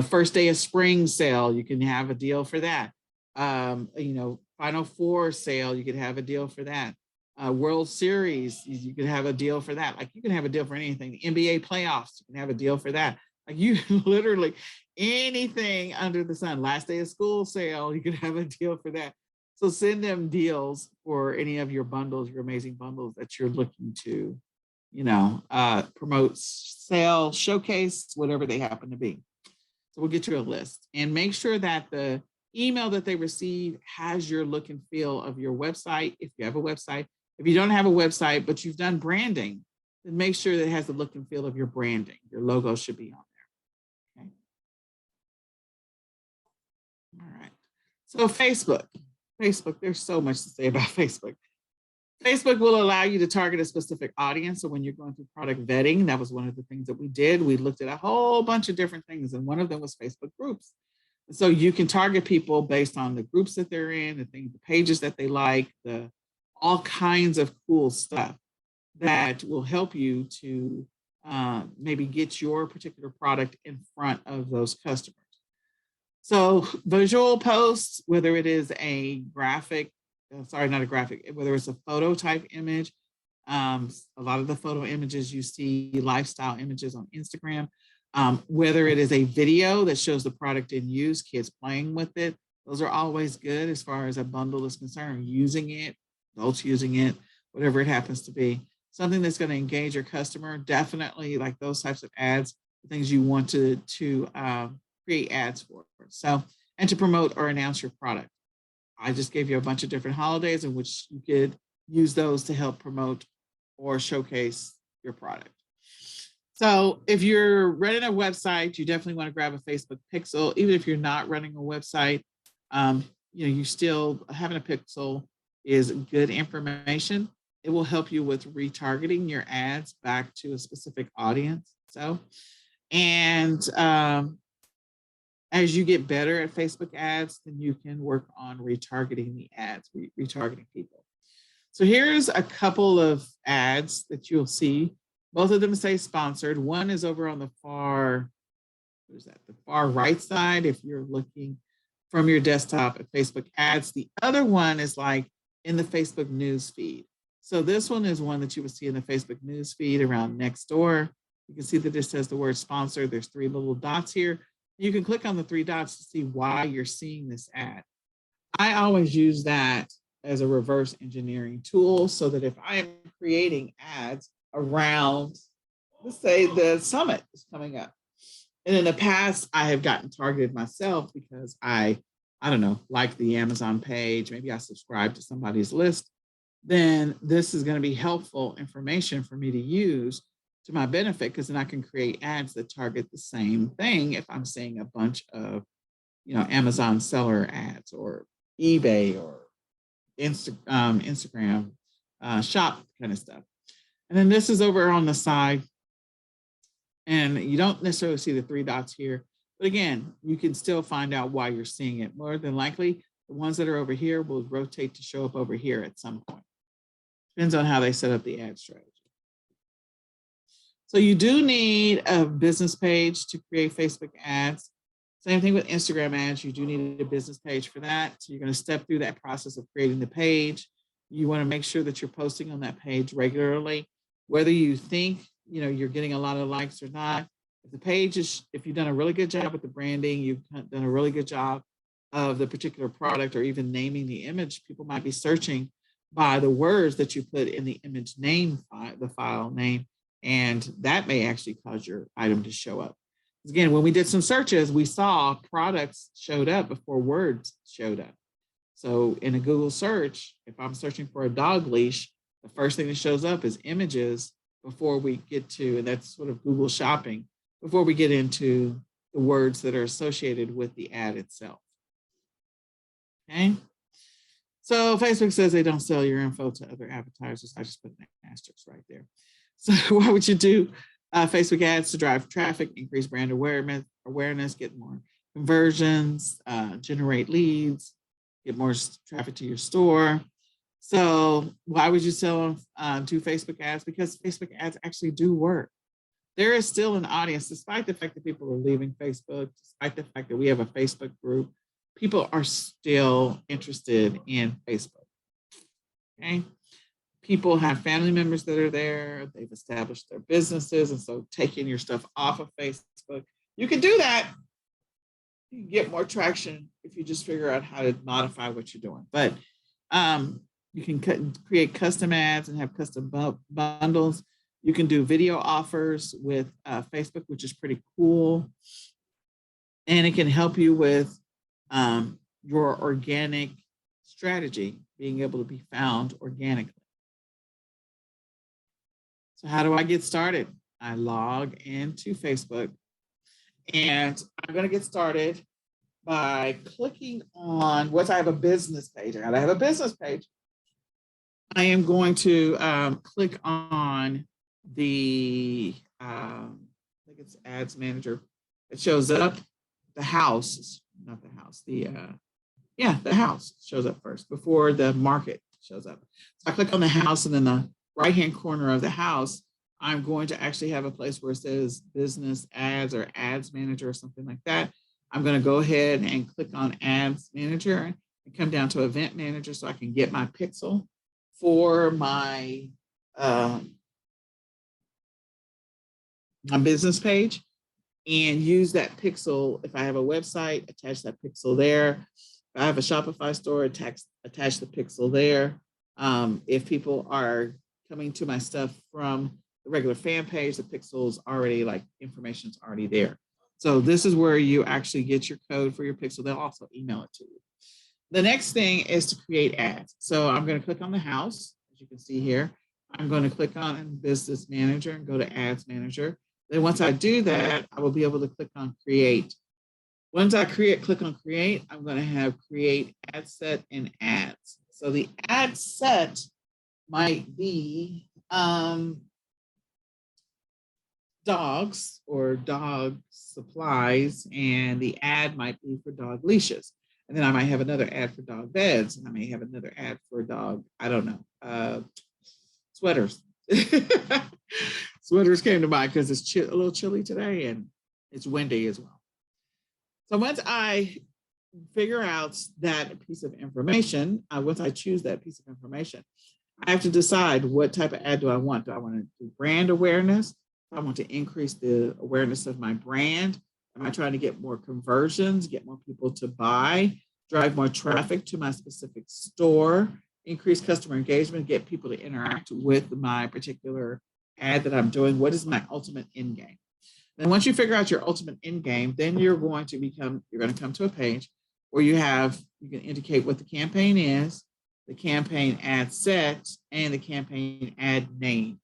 First day of spring sale, you can have a deal for that. Final Four sale, you could have a deal for that. World Series, you could have a deal for that. Like you can have a deal for anything. The NBA playoffs, you can have a deal for that. Like you literally anything under the sun. Last day of school sale, you could have a deal for that. So send them deals for any of your bundles, your amazing bundles that you're looking to, promote, sell, showcase, whatever they happen to be. So we'll get you a list and make sure that the email that they receive has your look and feel of your website. If you have a website, if you don't have a website, but you've done branding, then make sure that it has the look and feel of your branding. Your logo should be on there. Okay. All right. So Facebook, there's so much to say about Facebook. Facebook will allow you to target a specific audience. So when you're going through product vetting, that was one of the things that we did. We looked at a whole bunch of different things, and one of them was Facebook groups. So you can target people based on the groups that they're in, the pages that they like, all kinds of cool stuff that will help you to maybe get your particular product in front of those customers. So visual posts, whether it is a graphic, not a graphic, whether it's a photo type image, a lot of the photo images you see lifestyle images on Instagram, whether it is a video that shows the product in use, kids playing with it, those are always good as far as a bundle is concerned, using it, adults using it, whatever it happens to be. Something that's going to engage your customer, definitely like those types of ads, things you want to create ads for. So, and to promote or announce your product. I just gave you a bunch of different holidays in which you could use those to help promote or showcase your product. So if you're running a website, you definitely want to grab a Facebook pixel. Even if you're not running a website, you still having a pixel is good information. It will help you with retargeting your ads back to a specific audience. So, and as you get better at Facebook ads, then you can work on retargeting the ads, retargeting people. So here's a couple of ads that you'll see. Both of them say sponsored. One is over on the far right side if you're looking from your desktop at Facebook ads. The other one is like in the Facebook news feed. So this one is one that you will see in the Facebook news feed around next door. You can see that it says the word sponsor. There's 3 little dots here. You can click on the 3 dots to see why you're seeing this ad. I always use that as a reverse engineering tool so that if I am creating ads around, let's say the summit is coming up. And in the past, I have gotten targeted myself because I don't know, like the Amazon page, maybe I subscribe to somebody's list, then this is going to be helpful information for me to use to my benefit, because then I can create ads that target the same thing if I'm seeing a bunch of, Amazon seller ads or eBay or Instagram shop kind of stuff. And then this is over on the side, and you don't necessarily see the 3 dots here, but again, you can still find out why you're seeing it. More than likely, the ones that are over here will rotate to show up over here at some point. Depends on how they set up the ad strategy. So you do need a business page to create Facebook ads. Same thing with Instagram ads. You do need a business page for that. So you're going to step through that process of creating the page. You want to make sure that you're posting on that page regularly, whether you think you're getting a lot of likes or not. If the page is, if you've done a really good job with the branding, you've done a really good job of the particular product or even naming the image, people might be searching by the words that you put in the image name, the file name, and that may actually cause your item to show up. Again, when we did some searches, we saw products showed up before words showed up. So in a Google search, if I'm searching for a dog leash, the first thing that shows up is images before we get to, and that's sort of Google shopping, before we get into the words that are associated with the ad itself. Okay. So Facebook says they don't sell your info to other advertisers. I just put an asterisk right there. So why would you do Facebook ads? To drive traffic, increase brand awareness, get more conversions, generate leads, get more traffic to your store. So why would you sell to Facebook ads? Because Facebook ads actually do work. There is still an audience, despite the fact that people are leaving Facebook, despite the fact that we have a Facebook group, people are still interested in Facebook. Okay. People have family members that are there. They've established their businesses. And so taking your stuff off of Facebook, you can do that. You can get more traction if you just figure out how to modify what you're doing. But you can create custom ads and have custom bundles. You can do video offers with Facebook, which is pretty cool. And it can help you with your organic strategy, being able to be found organically. So how do I get started? I log into Facebook, and I'm going to get started by clicking on, once I have a business page, I gotta have a business page. I am going to click on the, I think it's Ads Manager. It shows up, the house, not the house, the house shows up first before the market shows up. So I click on the house, and then the right-hand corner of the house, I'm going to actually have a place where it says business ads or ads manager or something like that. I'm going to go ahead and click on ads manager and come down to event manager so I can get my pixel for my business page, and use that pixel. If I have a website, attach that pixel there. If I have a Shopify store, attach the pixel there. If people are coming to my stuff from the regular fan page, the pixel's already, like, information's already there. So this is where you actually get your code for your pixel. They'll also email it to you. The next thing is to create ads. So I'm going to click on the house, as you can see here. I'm going to click on Business Manager and go to Ads Manager. Then once I do that, I will be able to click on Create. Once I click on Create, I'm going to have Create Ad Set and Ads. So the ad set might be dogs or dog supplies, and the ad might be for dog leashes. And then I might have another ad for dog beds, and I may have another ad for dog, I don't know, sweaters. Sweaters came to mind because it's a little chilly today and it's windy as well. So once I figure out that piece of information, once I choose that piece of information, I have to decide what type of ad do I want. Do I want to do brand awareness? I want to increase the awareness of my brand. Am I trying to get more conversions, get more people to buy, drive more traffic to my specific store, increase customer engagement, get people to interact with my particular ad that I'm doing? What is my ultimate end game? And once you figure out your ultimate end game, then you're going to come to a page where you can indicate what the campaign is, the campaign ad set, and the campaign ad name.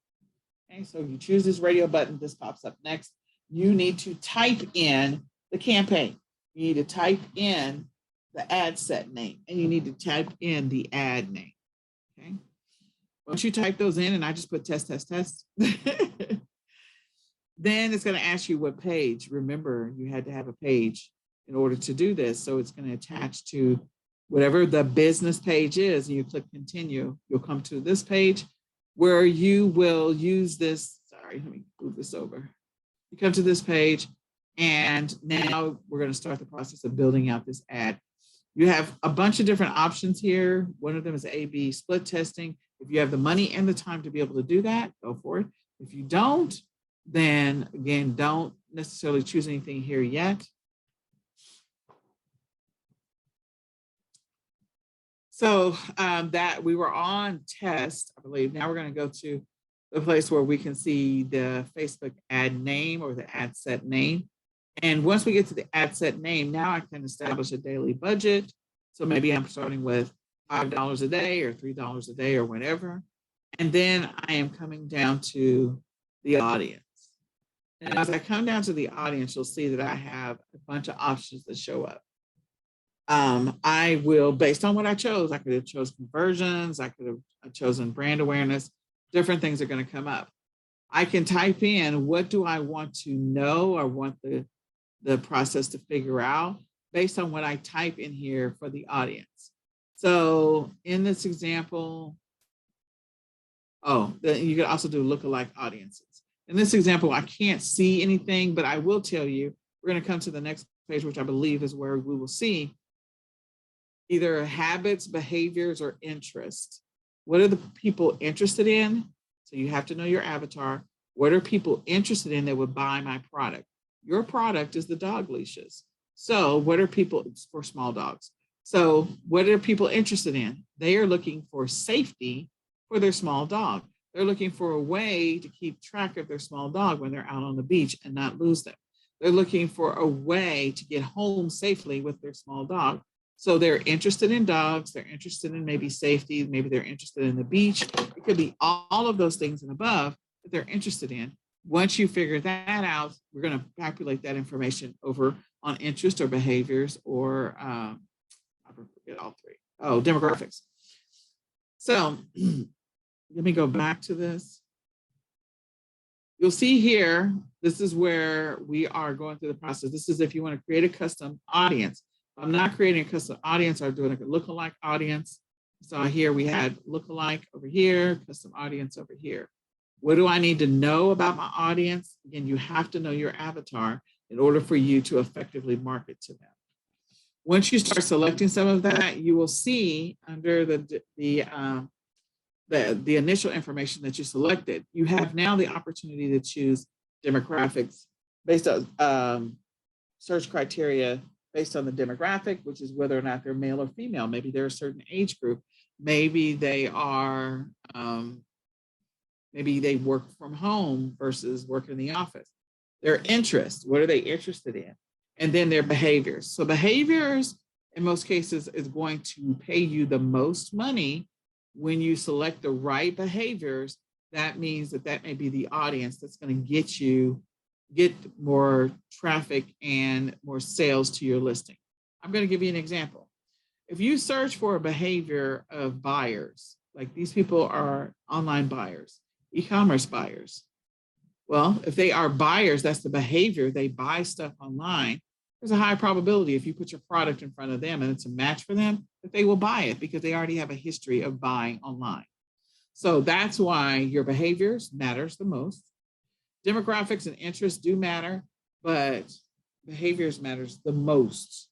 Okay, so you choose this radio button, this pops up next. You need to type in the campaign. You need to type in the ad set name, and you need to type in the ad name. Okay. Once you type those in, and I just put test, then it's going to ask you what page. Remember, you had to have a page in order to do this. So it's going to attach to whatever the business page is, and you click continue. You'll come to this page where you will use this. Sorry, let me move this over. You come to this page, and now we're going to start the process of building out this ad. You have a bunch of different options here. One of them is A/B split testing. If you have the money and the time to be able to do that, go for it. If you don't, then again, don't necessarily choose anything here yet. So that we were on test, I believe. Now we're going to go to the place where we can see the Facebook ad name or the ad set name. And once we get to the ad set name, now I can establish a daily budget. So maybe I'm starting with $5 a day or $3 a day or whatever. And then I am coming down to the audience. And as I come down to the audience, you'll see that I have a bunch of options that show up. I will, based on what I chose, I could have chosen conversions, I could have chosen brand awareness, different things are going to come up. I can type in, what do I want to know or want the process to figure out based on what I type in here for the audience. So in this example, you can also do lookalike audiences. In this example, I can't see anything, but I will tell you, we're going to come to the next page, which I believe is where we will see either habits, behaviors, or interests. What are the people interested in? So you have to know your avatar. What are people interested in that would buy my product? Your product is the dog leashes. So what are people, it's for small dogs. So what are people interested in? They are looking for safety for their small dog. They're looking for a way to keep track of their small dog when they're out on the beach and not lose them. They're looking for a way to get home safely with their small dog. So they're interested in dogs. They're interested in maybe safety. Maybe they're interested in the beach. It could be all of those things and above. that they're interested in. Once you figure that out, we're going to populate that information over on interest or behaviors or I forget all three. Oh, demographics. So let me go back to this. You'll see here, this is where we are going through the process. This is if you want to create a custom audience. If I'm not creating a custom audience, I'm doing a lookalike audience. So here we had lookalike over here, custom audience over here. What do I need to know about my audience? Again, you have to know your avatar in order for you to effectively market to them. Once you start selecting some of that, you will see under the initial information that you selected, you have now the opportunity to choose demographics based on search criteria based on the demographic, which is whether or not they're male or female. Maybe they're a certain age group. Maybe they are, maybe they work from home versus work in the office. Their interests, what are they interested in? And then their behaviors. So behaviors, in most cases, is going to pay you the most money. When you select the right behaviors, that means that may be the audience that's going to get more traffic and more sales to your listing. I'm going to give you an example. If you search for a behavior of buyers, like these people are online buyers, e-commerce buyers. Well, if they are buyers, that's the behavior. They buy stuff online. There's a high probability if you put your product in front of them and it's a match for them, that they will buy it because they already have a history of buying online. So that's why your behaviors matters the most. Demographics and interests do matter, but behaviors matters the most.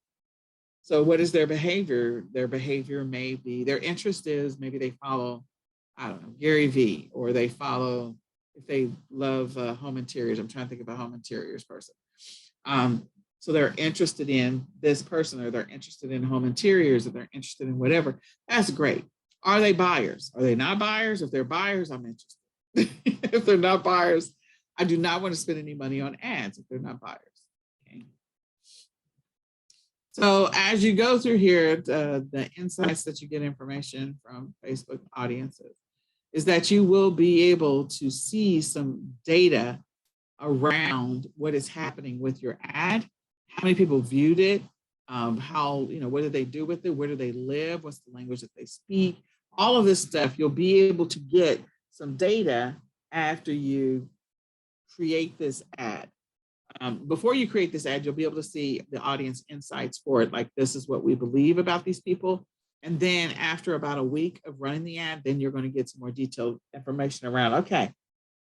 So what is their behavior? Their behavior may be, their interest is maybe they follow, I don't know, Gary Vee, or they follow, if they love home interiors. I'm trying to think of a home interiors person. So they're interested in this person, or they're interested in home interiors, or they're interested in whatever. That's great. Are they buyers? Are they not buyers? If they're buyers, I'm interested. If they're not buyers, I do not want to spend any money on ads if they're not buyers. Okay. So as you go through here, the insights that you get information from Facebook audiences is that you will be able to see some data around what is happening with your ad. How many people viewed it? What did they do with it? Where do they live? What's the language that they speak? All of this stuff, you'll be able to get some data after you create this ad. Before you create this ad, you'll be able to see the audience insights for it. Like, this is what we believe about these people. And then after about a week of running the ad, then you're going to get some more detailed information around, okay,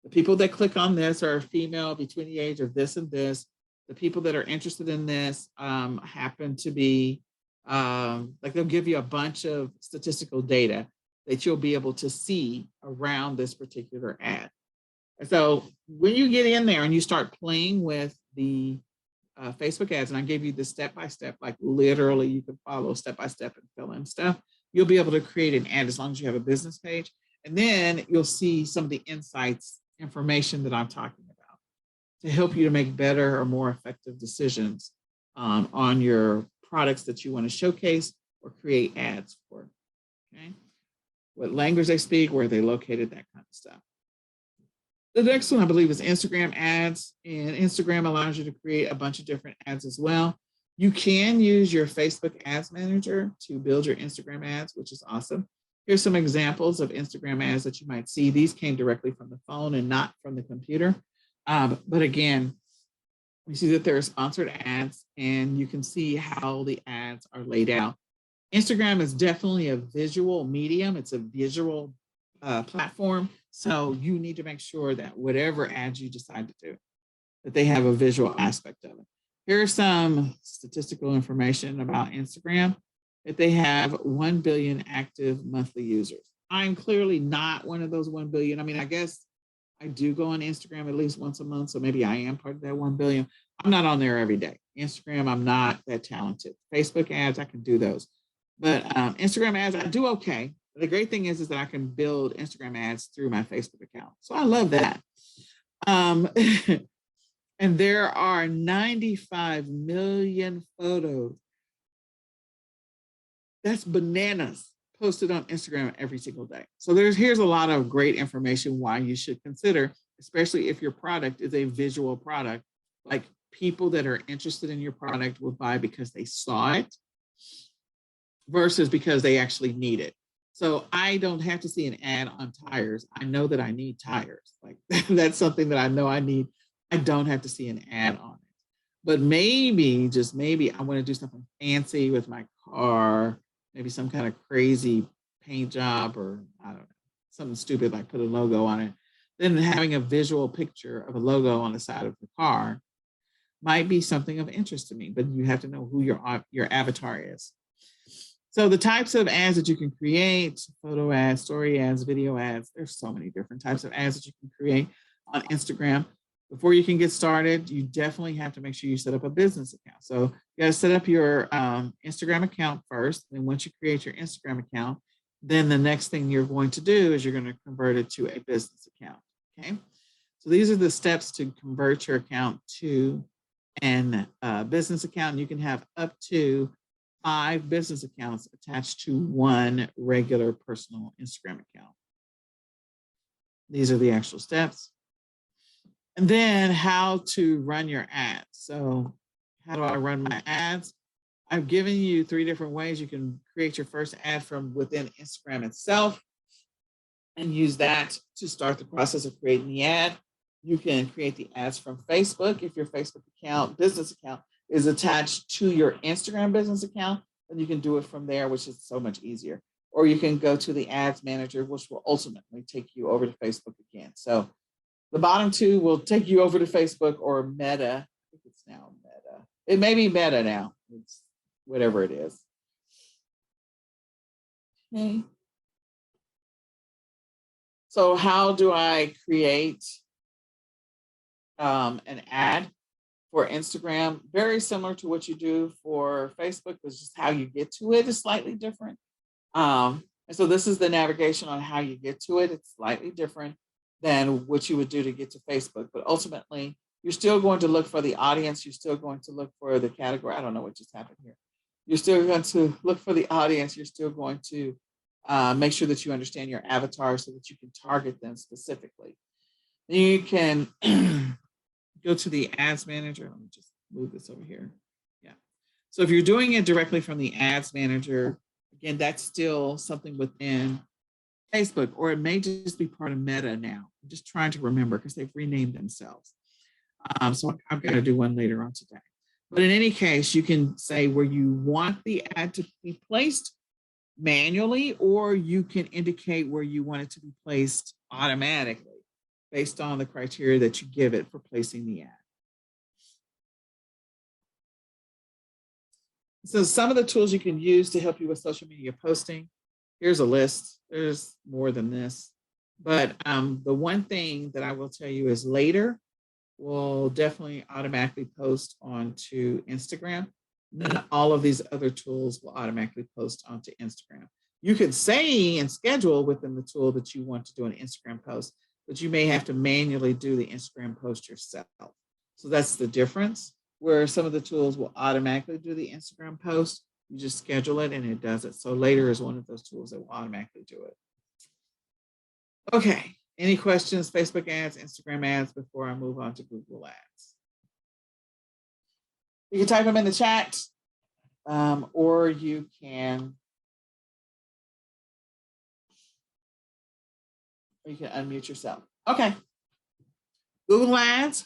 the people that click on this are female between the age of this and this. The people that are interested in this happen to be, like, they'll give you a bunch of statistical data that you'll be able to see around this particular ad. And so when you get in there and you start playing with the Facebook ads, and I gave you the step-by-step, like literally you can follow step-by-step and fill in stuff, you'll be able to create an ad as long as you have a business page. And then you'll see some of the insights information that I'm talking about to help you to make better or more effective decisions on your products that you want to showcase or create ads for. Okay, what language they speak, where they located, that kind of stuff. The next one, I believe, is Instagram ads, and Instagram allows you to create a bunch of different ads as well. You can use your Facebook Ads Manager to build your Instagram ads, which is awesome. Here's some examples of Instagram ads that you might see. These came directly from the phone and not from the computer. But again, you see that there are sponsored ads, and you can see how the ads are laid out. Instagram is definitely a visual medium. It's a visual platform. So you need to make sure that whatever ads you decide to do, that they have a visual aspect of it. Here's some statistical information about Instagram, that they have 1 billion active monthly users. I'm clearly not one of those 1 billion. I mean, I guess I do go on Instagram at least once a month, so maybe I am part of that 1 billion. I'm not on there every day. Instagram, I'm not that talented. Facebook ads, I can do those. But Instagram ads, I do okay. The great thing is that I can build Instagram ads through my Facebook account. So I love that. And there are 95 million photos. That's bananas posted on Instagram every single day. So here's a lot of great information why you should consider, especially if your product is a visual product, like people that are interested in your product will buy because they saw it versus because they actually need it. So I don't have to see an ad on tires. I know that I need tires. Like that's something that I know I need. I don't have to see an ad on it. But maybe, just maybe, I want to do something fancy with my car, maybe some kind of crazy paint job, or I don't know, something stupid like put a logo on it. Then having a visual picture of a logo on the side of the car might be something of interest to me, but you have to know who your avatar is. So the types of ads that you can create: photo ads, story ads, video ads. There's so many different types of ads that you can create on Instagram. Before you can get started, you definitely have to make sure you set up a business account. So you got to set up your Instagram account first. And once you create your Instagram account, then the next thing you're going to do is you're going to convert it to a business account. Okay. So these are the steps to convert your account to an business account. You can have up to 5 business accounts attached to one regular personal Instagram account. These are the actual steps. And then how to run your ads. So how do I run my ads? I've given you 3 different ways. You can create your first ad from within Instagram itself and use that to start the process of creating the ad. You can create the ads from Facebook. If your Facebook account, business account, is attached to your Instagram business account, then you can do it from there, which is so much easier. Or you can go to the ads manager, which will ultimately take you over to Facebook again. So the bottom 2 will take you over to Facebook or Meta. I think it's now Meta. It may be Meta now. It's whatever it is. Okay. So how do I create an ad for Instagram? Very similar to what you do for Facebook, but just how you get to it is slightly different. And so this is the navigation on how you get to it. It's slightly different than what you would do to get to Facebook. But ultimately, you're still going to look for the audience. You're still going to look for the category. I don't know what just happened here. You're still going to look for the audience. You're still going to make sure that you understand your avatar so that you can target them specifically. You can go to the ads manager. Let me just move this over here. Yeah. So if you're doing it directly from the ads manager, again, that's still something within Facebook, or it may just be part of Meta now. I'm just trying to remember because they've renamed themselves. So I've got to do one later on today. But in any case, you can say where you want the ad to be placed manually, or you can indicate where you want it to be placed automatically based on the criteria that you give it for placing the ad. So some of the tools you can use to help you with social media posting. Here's a list. There's more than this. But the one thing that I will tell you is Later will definitely automatically post onto Instagram. Not all of these other tools will automatically post onto Instagram. You can say and schedule within the tool that you want to do an Instagram post, but you may have to manually do the Instagram post yourself. So that's the difference, where some of the tools will automatically do the Instagram post. You just schedule it and it does it. So Later is one of those tools that will automatically do it. Okay, any questions, Facebook ads, Instagram ads, before I move on to Google ads? You can type them in the chat, or you can unmute yourself. Okay, Google ads,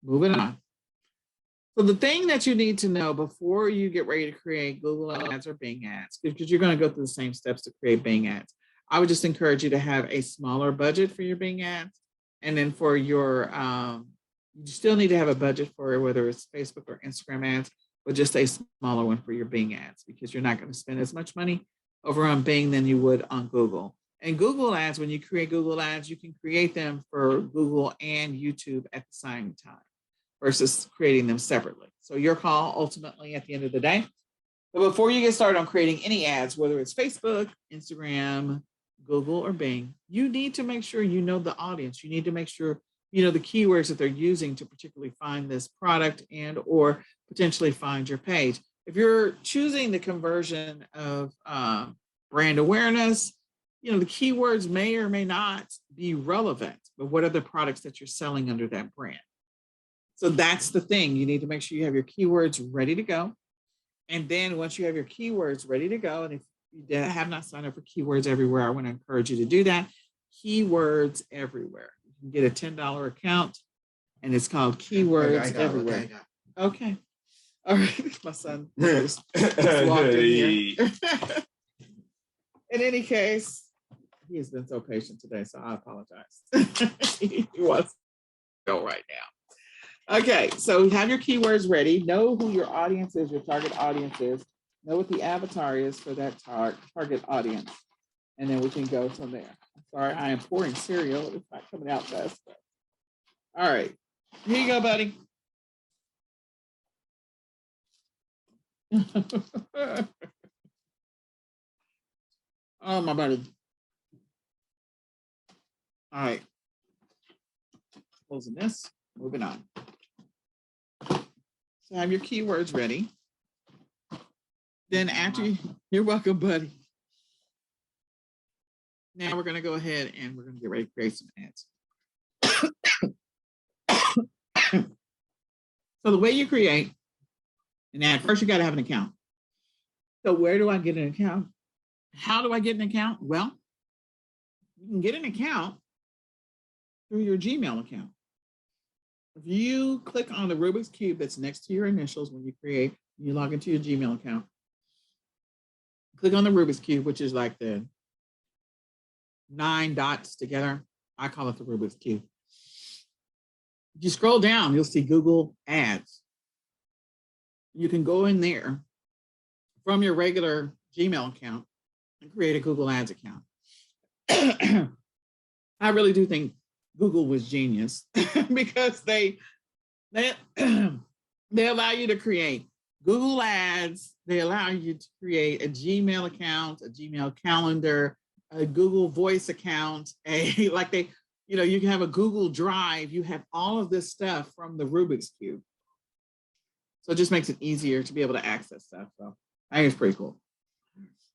moving on. So the thing that you need to know before you get ready to create Google ads or Bing ads, because you're going to go through the same steps to create Bing ads, I would just encourage you to have a smaller budget for your Bing ads. And then for your, you still need to have a budget for whether it's Facebook or Instagram ads, but just a smaller one for your Bing ads, because you're not going to spend as much money over on Bing than you would on Google. And Google ads, when you create Google ads, you can create them for Google and YouTube at the same time versus creating them separately. So your call ultimately at the end of the day. But before you get started on creating any ads, whether it's Facebook, Instagram, Google, or Bing, you need to make sure you know the audience. You need to make sure you know the keywords that they're using to particularly find this product and or potentially find your page. If you're choosing the conversion of brand awareness, the keywords may or may not be relevant, but what are the products that you're selling under that brand? So that's the thing. You need to make sure you have your keywords ready to go. And then once you have your keywords ready to go, and if you have not signed up for Keywords Everywhere, I want to encourage you to do that. Keywords Everywhere. You can get a $10 account, and it's called Keywords Everywhere. Okay. All right. My son just walked in here. In any case, he has been so patient today, so I apologize. He wants to go right now. Okay, so have your keywords ready. Know who your audience is, your target audience is. Know what the avatar is for that target audience. And then we can go from there. I'm sorry, I am pouring cereal. It's not coming out fast. All right, here you go, buddy. Oh, my buddy. All right. Closing this, moving on. So have your keywords ready. Then after you're welcome, buddy. Now we're going to go ahead and we're going to get ready to create some ads. So the way you create an ad, first you got to have an account. So where do I get an account? How do I get an account? Well, you can get an account through your Gmail account. If you click on the Rubik's Cube that's next to your initials when you log into your Gmail account, click on the Rubik's Cube, which is like the 9 dots together. I call it the Rubik's Cube. If you scroll down, you'll see Google Ads. You can go in there from your regular Gmail account and create a Google Ads account. I really do think Google was genius because they allow you to create Google Ads. They allow you to create a Gmail account, a Gmail calendar, a Google Voice account, you can have a Google Drive. You have all of this stuff from the Rubik's Cube. So it just makes it easier to be able to access stuff. So I think it's pretty cool.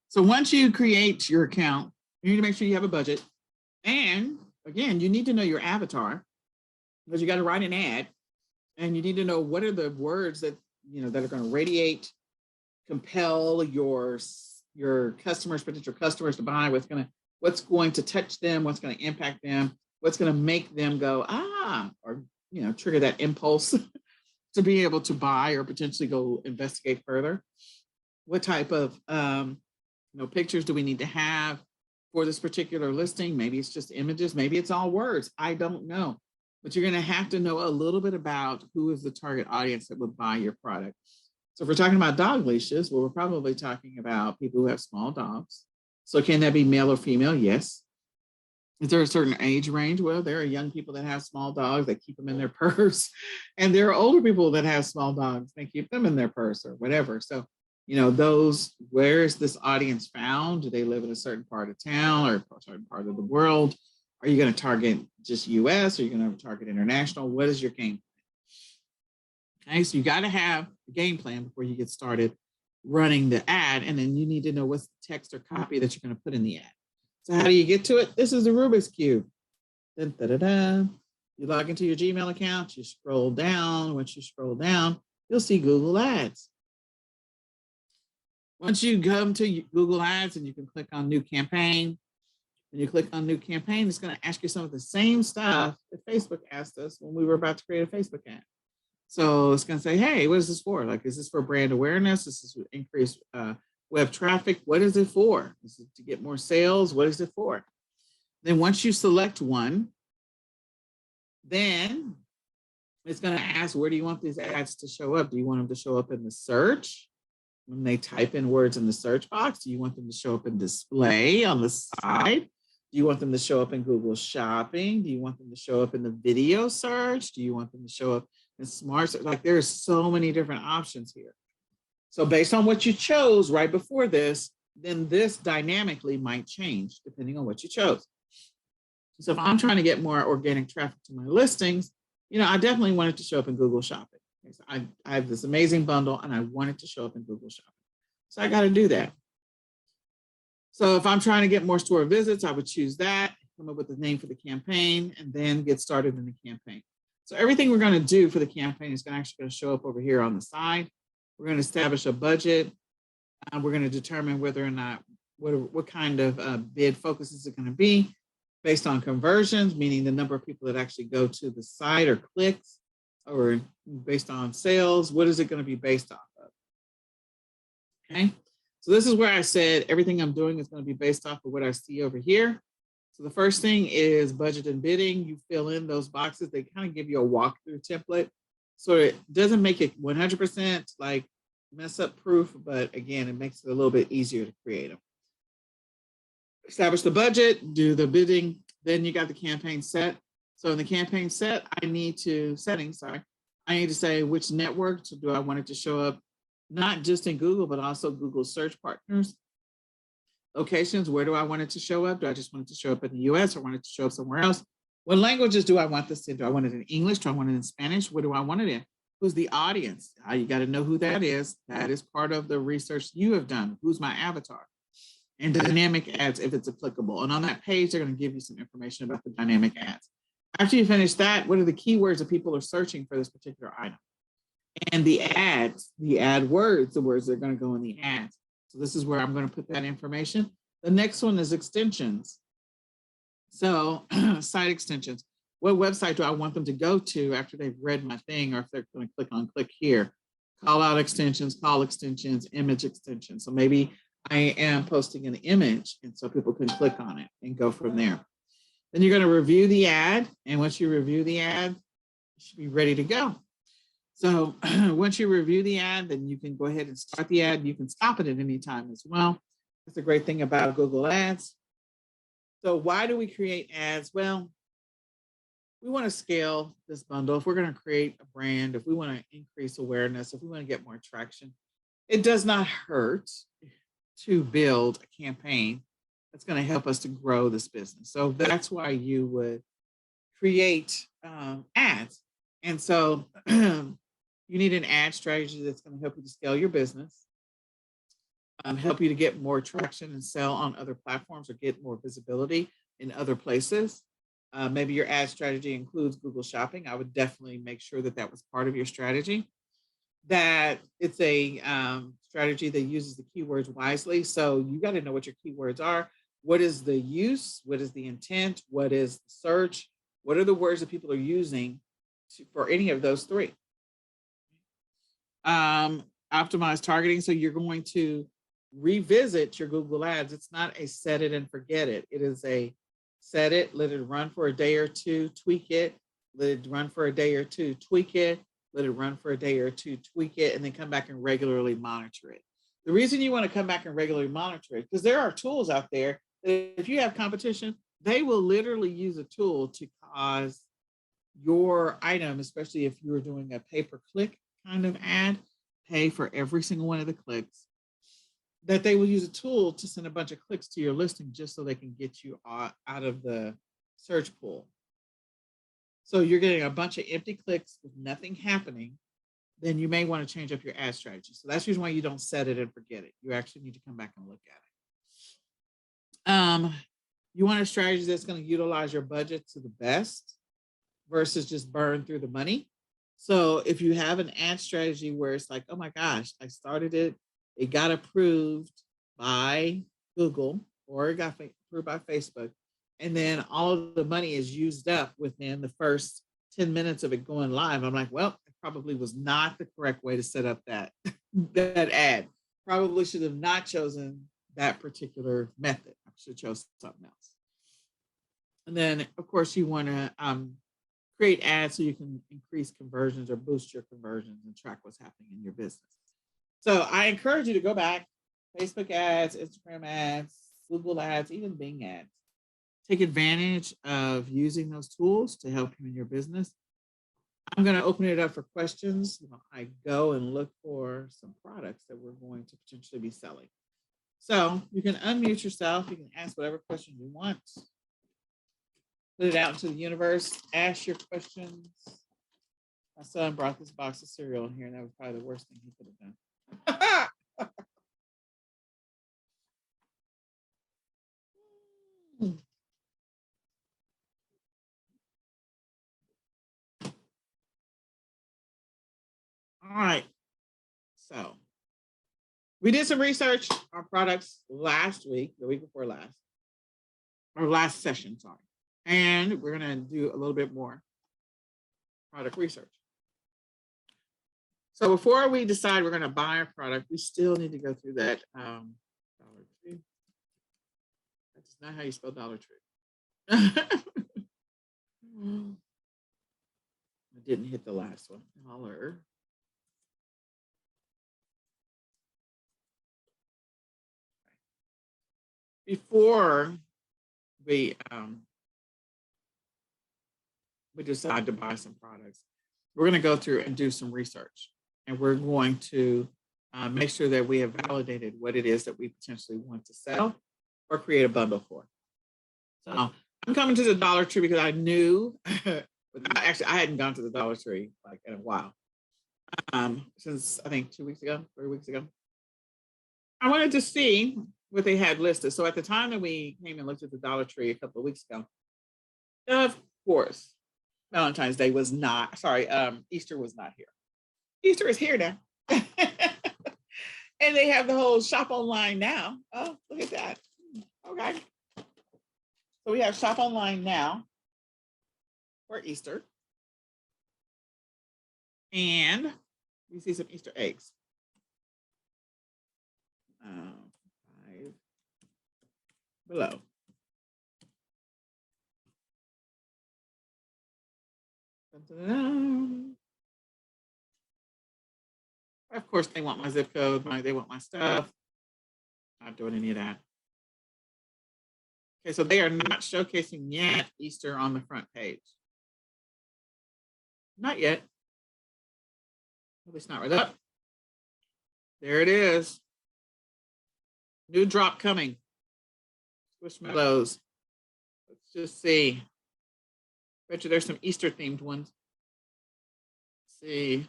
So once you create your account, you need to make sure you have a budget. And again, you need to know your avatar because you got to write an ad and you need to know what are the words that, that are going to radiate, compel your customers, potential customers to buy, what's going to touch them, what's going to impact them, what's going to make them go, or, trigger that impulse to be able to buy or potentially go investigate further. What type of, pictures do we need to have for this particular listing? Maybe it's just images, maybe it's all words. I don't know, but you're going to have to know a little bit about who is the target audience that would buy your product. So if we're talking about dog leashes, well, we're probably talking about people who have small dogs. So can that be male or female? Yes. Is there a certain age range? Well, there are young people that have small dogs that keep them in their purse. And there are older people that have small dogs. They keep them in their purse or whatever. So, where is this audience found? Do they live in a certain part of town or a certain part of the world? Are you going to target just US? Or are you going to target international? What is your game plan? Okay, so you got to have a game plan before you get started running the ad. And then you need to know what's the text or copy that you're going to put in the ad. So how do you get to it? This is the Rubik's Cube. Dun, da, da, da. You log into your Gmail account, you scroll down. Once you scroll down, you'll see Google Ads. Once you come to Google Ads and you can click on New Campaign, when you click on New Campaign, it's going to ask you some of the same stuff that Facebook asked us when we were about to create a Facebook ad. So it's going to say, hey, what is this for? Like, is this for brand awareness? Is this to increase web traffic? What is it for? Is it to get more sales? What is it for? Then once you select one, then it's going to ask, where do you want these ads to show up? Do you want them to show up in the search? When they type in words in the search box, do you want them to show up in display on the side? Do you want them to show up in Google Shopping? Do you want them to show up in the video search? Do you want them to show up in smart search? Like, there's so many different options here. So based on what you chose right before this, then this dynamically might change depending on what you chose. So if I'm trying to get more organic traffic to my listings, I definitely want it to show up in Google Shopping. So I have this amazing bundle and I want it to show up in Google Shopping. So I got to do that. So if I'm trying to get more store visits, I would choose that, come up with the name for the campaign, and then get started in the campaign. So everything we're going to do for the campaign is actually going to show up over here on the side. We're going to establish a budget. We're going to determine whether or not what kind of bid focus is it going to be based on conversions, meaning the number of people that actually go to the site or clicks, or based on sales. What is it going to be based off of? Okay. So this is where I said everything I'm doing is going to be based off of what I see over here. So the first thing is budget and bidding. You fill in those boxes. They kind of give you a walkthrough template. So it doesn't make it 100% like mess up proof, but again, it makes it a little bit easier to create them. Establish the budget, do the bidding, then you got the campaign set. So in the campaign set, I need to say which networks do I want it to show up, not just in Google, but also Google search partners. Locations, where do I want it to show up? Do I just want it to show up in the US or want it to show up somewhere else? What languages do I want this in? Do I want it in English? Do I want it in Spanish? What do I want it in? Who's the audience? You got to know who that is. That is part of the research you have done. Who's my avatar? And dynamic ads if it's applicable. And on that page, they're going to give you some information about the dynamic ads. After you finish that, what are the keywords that people are searching for this particular item? And the ads, the ad words, the words that are going to go in the ads. So this is where I'm going to put that information. The next one is extensions. So site extensions. What website do I want them to go to after they've read my thing, or if they're going to click here? Call out extensions, call extensions, image extensions. So maybe I am posting an image, and so people can click on it and go from there. Then you're going to review the ad. And once you review the ad, you should be ready to go. So once you review the ad, then you can go ahead and start the ad. You can stop it at any time as well. That's a great thing about Google Ads. So why do we create ads? Well, we want to scale this bundle. If we're going to create a brand, if we want to increase awareness, if we want to get more traction, it does not hurt to build a campaign that's going to help us to grow this business. So that's why you would create ads. And so you need an ad strategy that's going to help you to scale your business, help you to get more traction and sell on other platforms or get more visibility in other places. Maybe your ad strategy includes Google Shopping. I would definitely make sure that that was part of your strategy, that it's a strategy that uses the keywords wisely. So you got to know what your keywords are. What is the use? What is the intent? What is the search? What are the words that people are using for any of those three? Optimize targeting. So you're going to revisit your Google Ads. It's not a set it and forget it. It is a set it, let it run for a day or two, tweak it, let it run for a day or two, tweak it, let it run for a day or two, tweak it, and then come back and regularly monitor it. The reason you want to come back and regularly monitor it, because there are tools out there that if you have competition, they will literally use a tool to cause your item, especially if you're doing a pay-per-click kind of ad, pay for every single one of the clicks, that they will use a tool to send a bunch of clicks to your listing just so they can get you out of the search pool. So you're getting a bunch of empty clicks with nothing happening, then you may want to change up your ad strategy. So that's the reason why you don't set it and forget it. You actually need to come back and look at it. You want a strategy that's going to utilize your budget to the best versus just burn through the money. So if you have an ad strategy where it's like, oh my gosh, I started it, it got approved by Google or it got approved by Facebook, and then all of the money is used up within the first 10 minutes of it going live, I'm like, well, it probably was not the correct way to set up that, that ad. Probably should have not chosen that particular method. I should have chosen something else. And then, of course, you want to create ads so you can increase conversions or boost your conversions and track what's happening in your business. So I encourage you to go back, Facebook ads, Instagram ads, Google ads, even Bing ads. Take advantage of using those tools to help you in your business. I'm going to open it up for questions. I go and look for some products that we're going to potentially be selling. So you can unmute yourself. You can ask whatever question you want. Put it out into the universe. Ask your questions. My son brought this box of cereal in here, and that was probably the worst thing he could have done. All right. So we did some research on products last week, the week before last, or last session, sorry. And we're going to do a little bit more product research. So before we decide we're going to buy a product, we still need to go through that Dollar Tree. That's not how you spell Dollar Tree. I didn't hit the last one. Dollar. Before we decide to buy some products, we're going to go through and do some research, and we're going to make sure that we have validated what it is that we potentially want to sell or create a bundle for. So I'm coming to the Dollar Tree because I knew, actually I hadn't gone to the Dollar Tree like in a while, since I think 2 weeks ago, 3 weeks ago. I wanted to see what they had listed. So at the time that we came and looked at the Dollar Tree a couple of weeks ago, of course, Valentine's Day was not, sorry, Easter was not here. Easter is here now. And they have the whole shop online now. Oh, look at that. Okay. So we have shop online now for Easter. And we see some Easter eggs. 5 below. Dun-dun-dun. Of course, they want my zip code, they want my stuff. Not doing any of that. Okay, so they are not showcasing yet Easter on the front page. Not yet. At least not right up. There it is. New drop coming. Squishmallows. Let's just see. Bet you there's some Easter themed ones. Let's see.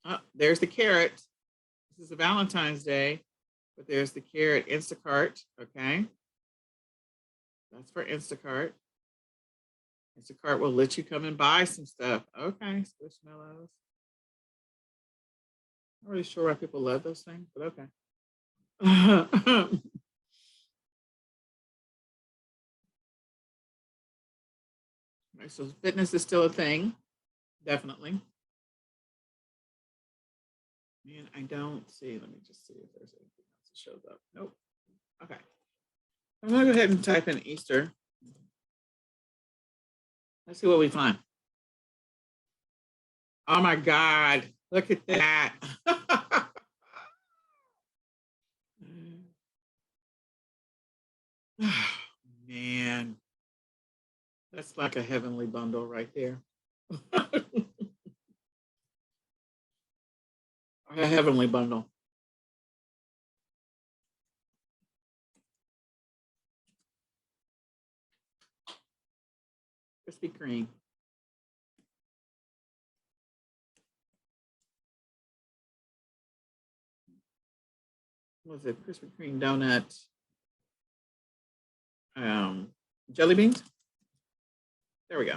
Oh, there's the carrot. This is a Valentine's Day, but there's the carrot Instacart. Okay. That's for Instacart. Instacart will let you come and buy some stuff. Okay, Squishmallows. Not really sure why people love those things, but okay. Right, so fitness is still a thing, definitely. And I don't see, let me just see if there's anything else that shows up. Nope. Okay. I'm gonna go ahead and type in Easter. Let's see what we find. Oh my God, look at that. Man, that's like a heavenly bundle right there. A heavenly bundle. Krispy Kreme. What was it? Krispy Kreme donut. Jelly beans. There we go.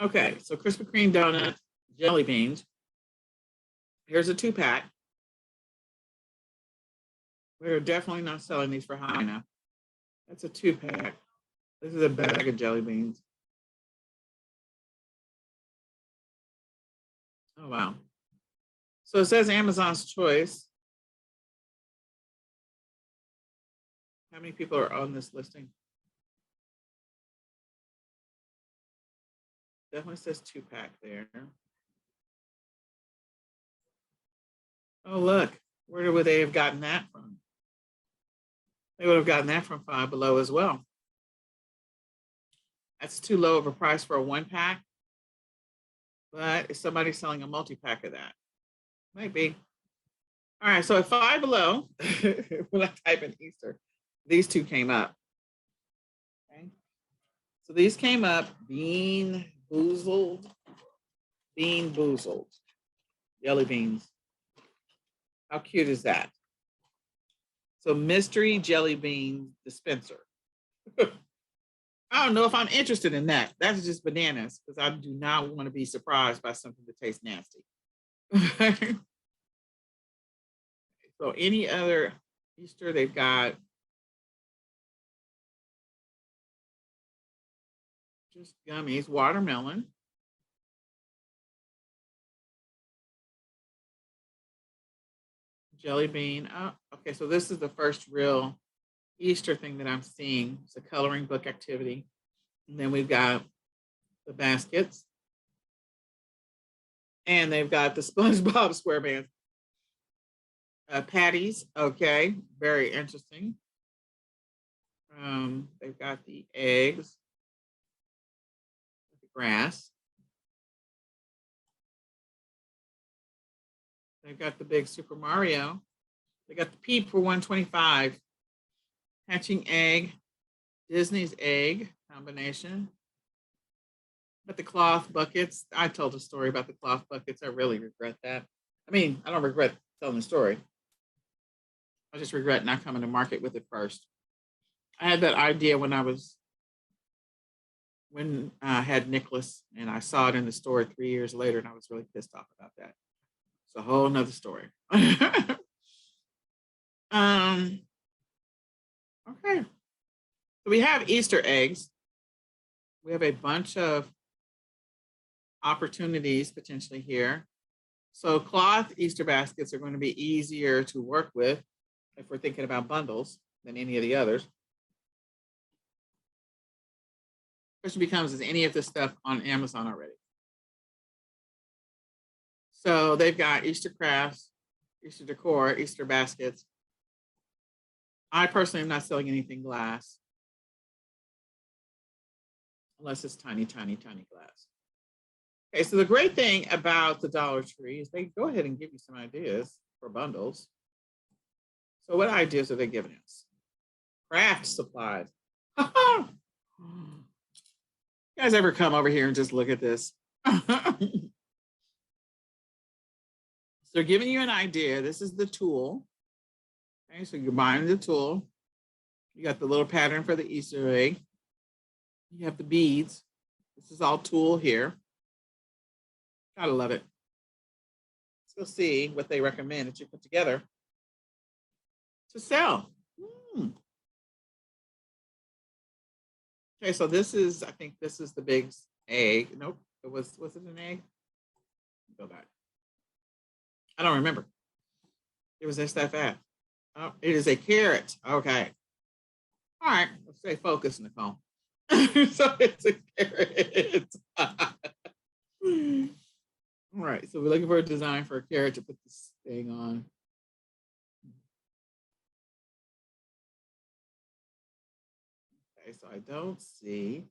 Okay, so Krispy Kreme donut, jelly beans. Here's a 2-pack. We're definitely not selling these for high enough. That's a 2-pack. This is a bag of jelly beans. Oh, wow. So it says Amazon's choice. How many people are on this listing? Definitely says 2-pack there. Oh, look. Where would they have gotten that from? They would have gotten that from Five Below as well. That's too low of a price for a 1-pack. But is somebody selling a multi-pack of that? Might be. All right, so at Five Below, when I type in Easter, these two came up. Okay. So these came up, Bean Boozled, jelly beans. How cute is that? So mystery jelly bean dispenser. I don't know if I'm interested in that. That's just bananas because I do not want to be surprised by something that tastes nasty. So any other Easter, they've got just gummies, watermelon, jelly bean. Oh, okay, so this is the first real Easter thing that I'm seeing. It's a coloring book activity. And then we've got the baskets. And they've got the SpongeBob SquarePants patties. Okay, very interesting. They've got the eggs, the grass. They've got the big Super Mario. They got the Peep for 125. Hatching egg, Disney's egg combination. But the cloth buckets, I told a story about the cloth buckets. I really regret that. I mean, I don't regret telling the story. I just regret not coming to market with it first. I had that idea when I had Nicholas, and I saw it in the store 3 years later, and I was really pissed off about that. It's a whole nother story. Okay. So we have Easter eggs. We have a bunch of opportunities potentially here. So cloth Easter baskets are going to be easier to work with if we're thinking about bundles than any of the others. Question becomes, is any of this stuff on Amazon already? So they've got Easter crafts, Easter decor, Easter baskets. I personally am not selling anything glass unless it's tiny, tiny, tiny glass. Okay, so the great thing about the Dollar Tree is they go ahead and give you some ideas for bundles. So what ideas are they giving us? Craft supplies. You guys ever come over here and just look at this? So they're giving you an idea. This is the tool. Okay, so you're buying the tool. You got the little pattern for the Easter egg. You have the beads. This is all tool here. Gotta love it. Let's go see what they recommend that you put together to sell. Okay, so this is, I think this is the big egg. Nope, was it an egg? Go back. I don't remember. It was just that fast. Oh, it is a carrot. Okay. All right, let's stay focused, Nicole. So it's a carrot. All right, so we're looking for a design for a carrot to put this thing on. Okay, so I don't see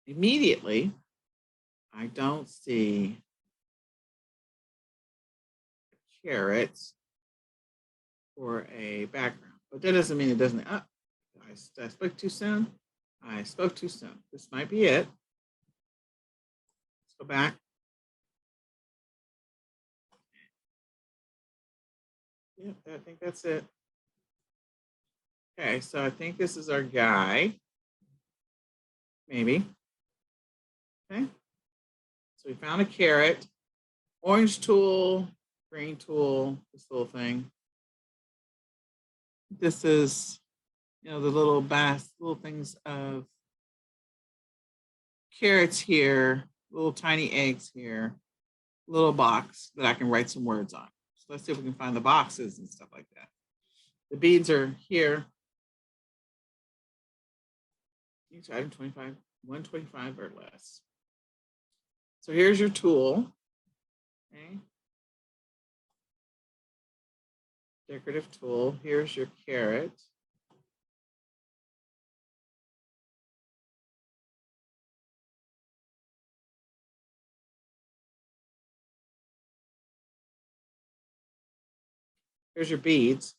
immediately. I don't see a carrot for a background, but that doesn't mean it doesn't. Oh, I spoke too soon. I spoke too soon. This might be it. Let's go back. Yep, I think that's it. Okay, so I think this is our guy. Maybe. Okay. So we found a carrot, orange tool, green tool, this little thing. This is, the little little things of carrots here, little tiny eggs here, little box that I can write some words on. So let's see if we can find the boxes and stuff like that. The beads are here. Each item 25, 125 or less. So here's your tool. Okay. Decorative tool. Here's your carrot. Here's your beads.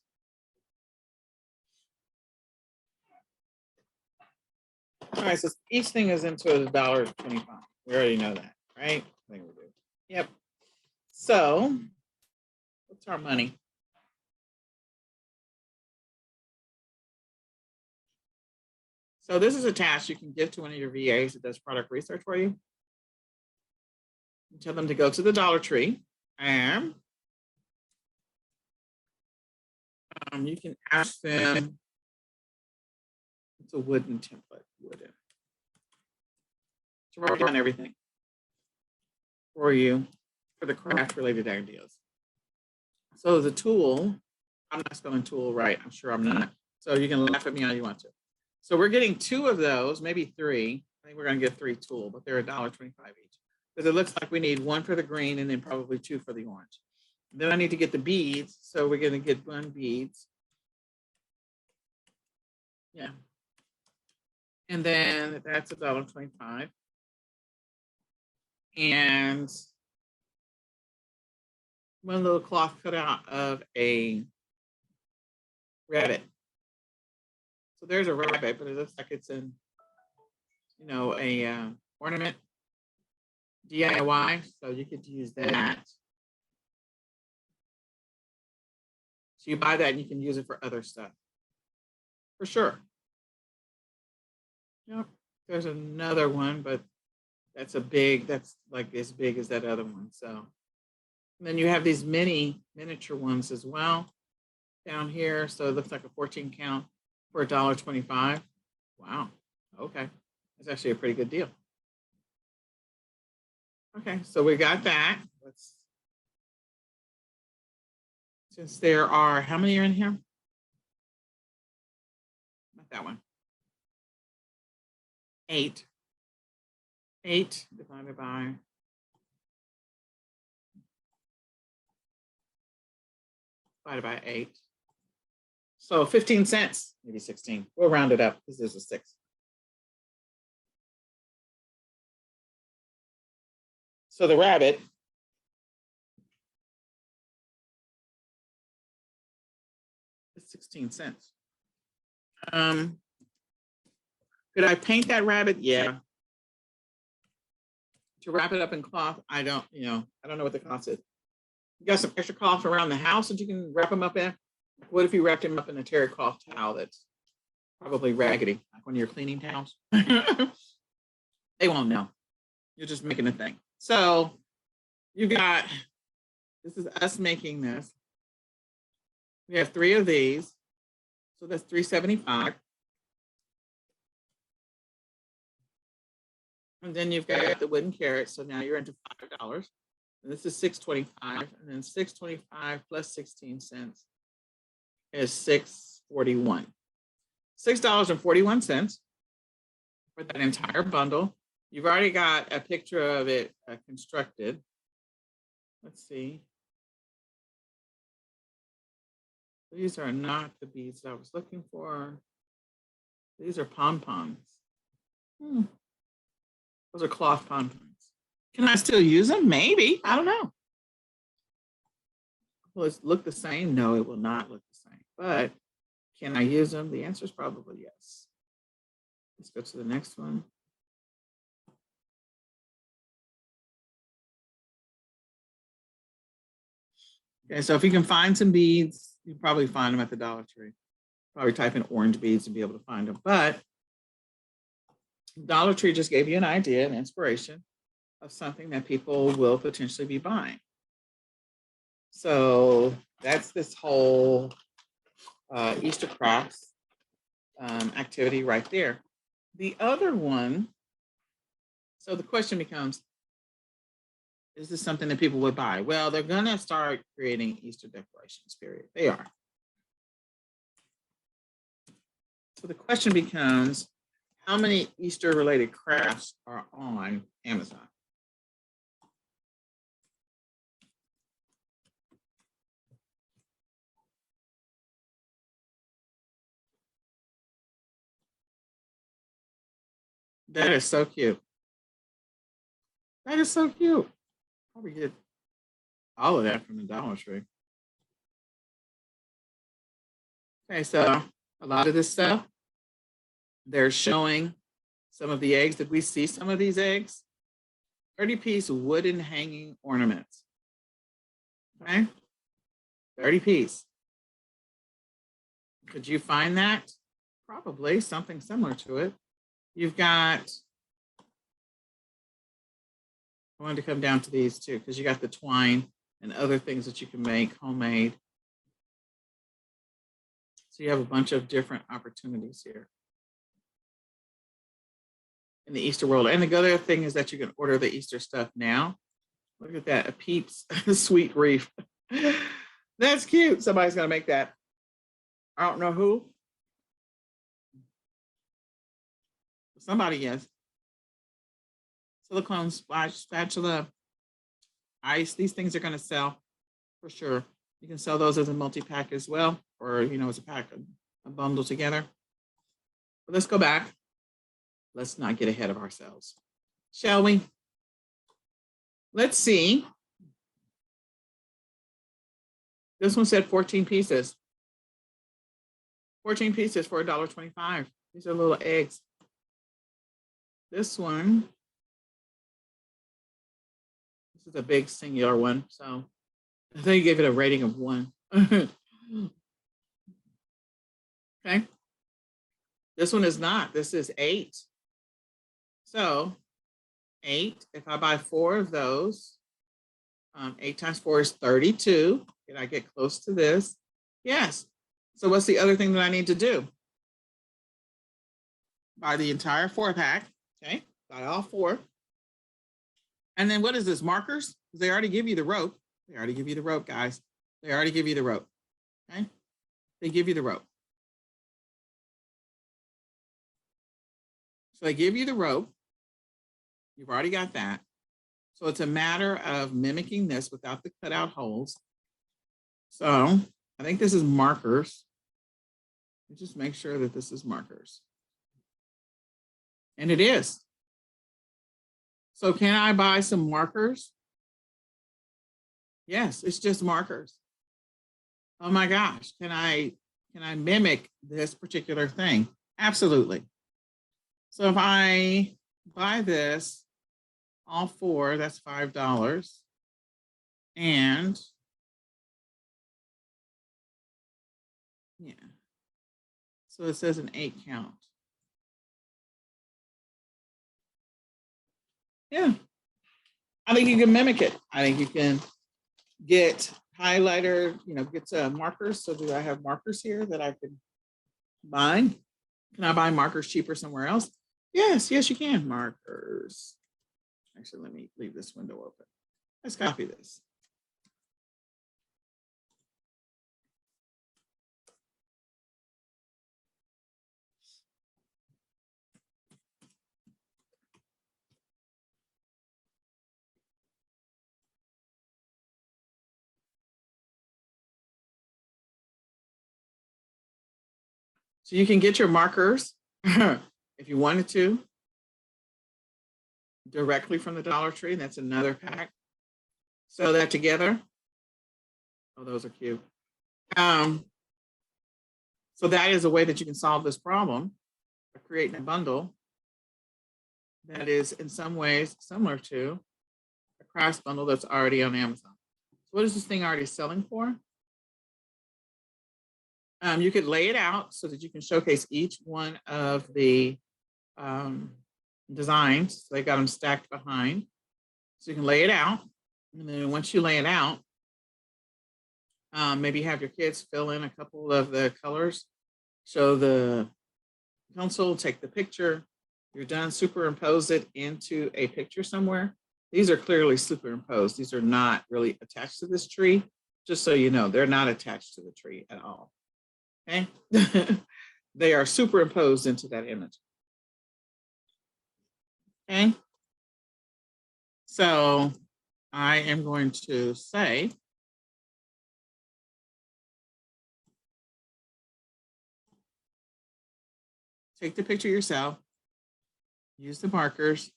All right, so each thing is into $1.25. We already know that, right? I think we do. Yep. So, what's our money? So this is a task you can give to one of your VAs that does product research for you. You tell them to go to the Dollar Tree and you can ask them, it's a wooden template, to write down everything for you for the craft related ideas. So the tool, I'm not spelling tool right, I'm sure I'm not. So you can laugh at me all you want to. So we're getting 2 of those, maybe 3. I think we're gonna get 3 tool, but they're $1.25 each. Because it looks like we need 1 for the green and then probably 2 for the orange. Then I need to get the beads, so we're gonna get 1 beads. Yeah. And then that's $1.25. And 1 little cloth cut out of a rabbit. So there's a rabbit, but it looks like it's in, you know, a ornament DIY. So you could use that. So you buy that and you can use it for other stuff. For sure. Yep. There's another one, but that's like as big as that other one. So and then you have these miniature ones as well down here. So it looks like a 14 count for $1.25. Wow. Okay. That's actually a pretty good deal. Okay, so we got that. Since there are, how many are in here? Not that one. 8. 8 divided by 8. So 15 cents, maybe 16. We'll round it up because there's a 6. So the rabbit is 16 cents. Could I paint that rabbit? Yeah. To wrap it up in cloth, I don't know what the cost is. You got some extra cloth around the house that you can wrap them up in? What if you wrapped him up in a terry cloth towel that's probably raggedy, like one of your cleaning towels? They won't know. You're just making a thing. So you got, this is us making this. We have 3 of these. So that's $3.75. And then you've got the wooden carrot. So now you're into $5. And this is $6.25. And then $6.25 plus 16 cents is $6.41. $6.41 for that entire bundle. You've already got a picture of it constructed. Let's see. These are not the beads I was looking for. These are pom-poms. Those are cloth pom-poms. Can I still use them? Maybe. I don't know. Will it look the same? No, it will not look the same. But can I use them? The answer is probably yes. Let's go to the next one. Okay, so if you can find some beads, you probably find them at the Dollar Tree. Probably type in orange beads to be able to find them. But Dollar Tree just gave you an idea, an inspiration of something that people will potentially be buying. So that's this whole Easter crafts activity right there. The other one, so the question becomes, is this something that people would buy? Well, they're gonna start creating Easter decorations, period. They are. So the question becomes, how many Easter related crafts are on Amazon? That is so cute. That is so cute. Probably get all of that from the Dollar Tree. Okay, so a lot of this stuff, they're showing some of the eggs. Did we see some of these eggs? 30-piece wooden hanging ornaments. Okay, 30-piece. Could you find that? probably something similar to it. You've got, I wanted to come down to these too, because you got the twine and other things that you can make homemade. So you have a bunch of different opportunities here in the Easter world. And the other thing is that you can order the Easter stuff now. Look at that, a Peeps sweet wreath. That's cute. Somebody's gonna make that. I don't know who. Somebody is. Silicone spatula, ice. These things are gonna sell for sure. You can sell those as a multi-pack as well, or as a pack, a bundle together. But let's go back. Let's not get ahead of ourselves, shall we? Let's see. This one said 14 pieces. 14 pieces for $1.25. These are little eggs. This one, this is a big singular one, so I think I gave it a rating of 1. Okay. This one is not. This is 8. So 8, if I buy 4 of those, 8 times 4 is 32. Can I get close to this? Yes. So what's the other thing that I need to do? Buy the entire 4-pack, okay? Buy all 4. And then what is this, markers? They already give you the rope. They already give you the rope, guys. They already give you the rope, okay? They give you the rope. So they give you the rope. You've already got that. So it's a matter of mimicking this without the cutout holes. So I think this is markers. Just make sure that this is markers. And it is. So can I buy some markers? Yes, it's just markers. Oh my gosh, can I mimic this particular thing? Absolutely. So if I buy this, all 4, that's $5. And yeah, so it says an 8 count. Yeah, I think you can mimic it. I think you can get highlighter, get markers. So do I have markers here that I can buy? Can I buy markers cheaper somewhere else? Yes, you can. Markers. Actually, let me leave this window open. Let's copy this. So you can get your markers if you wanted to directly from the Dollar Tree. That's another pack. Sew that together. Oh, those are cute. So that is a way that you can solve this problem of creating a bundle that is in some ways similar to a cross bundle that's already on Amazon. So what is this thing already selling for? You could lay it out so that you can showcase each one of the designs. So they got them stacked behind. So you can lay it out. And then once you lay it out, maybe have your kids fill in a couple of the colors, show the pencil, take the picture. You're done, superimpose it into a picture somewhere. These are clearly superimposed. These are not really attached to this tree. Just so you know, they're not attached to the tree at all. Okay. They are superimposed into that image. Okay. So I am going to say, take the picture yourself, use the markers,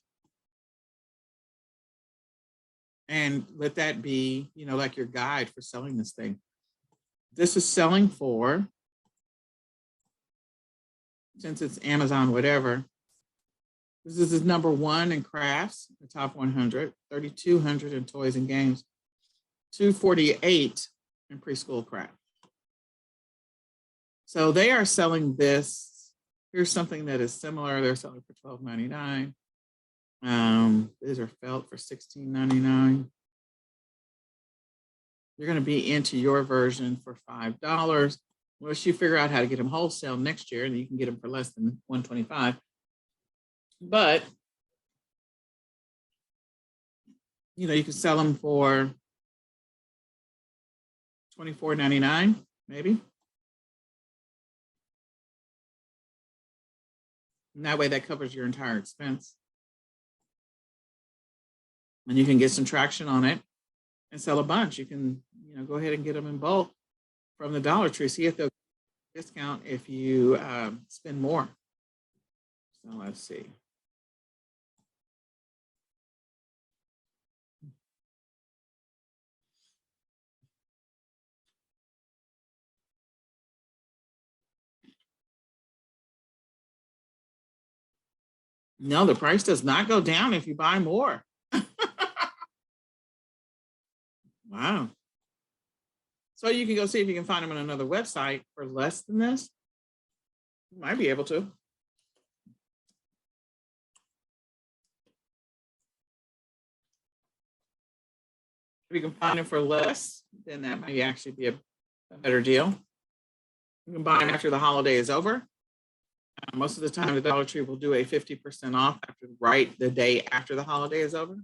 and let that be, like your guide for selling this thing. This is selling for, since it's Amazon, whatever, this is number 1 in crafts, the top 100, 3,200 in toys and games, 248 in preschool craft. So they are selling this Here's something that is similar. They're selling for $12.99. These are felt for $16.99. You're going to be into your version for $5. Once you figure out how to get them wholesale next year, and you can get them for less than $125. But you know, you can sell them for $24.99, maybe. And that way, that covers your entire expense, and you can get some traction on it and sell a bunch. You can, you know, go ahead and get them in bulk from the Dollar Tree. See if they'll discount if you spend more. So let's see. No, the price does not go down if you buy more. Wow. So you can go see if you can find them on another website for less than this. You might be able to. If you can find them for less, then that might actually be a better deal. You can buy them after the holiday is over. Most of the time, the Dollar Tree will do a 50% off after the day after the holiday is over.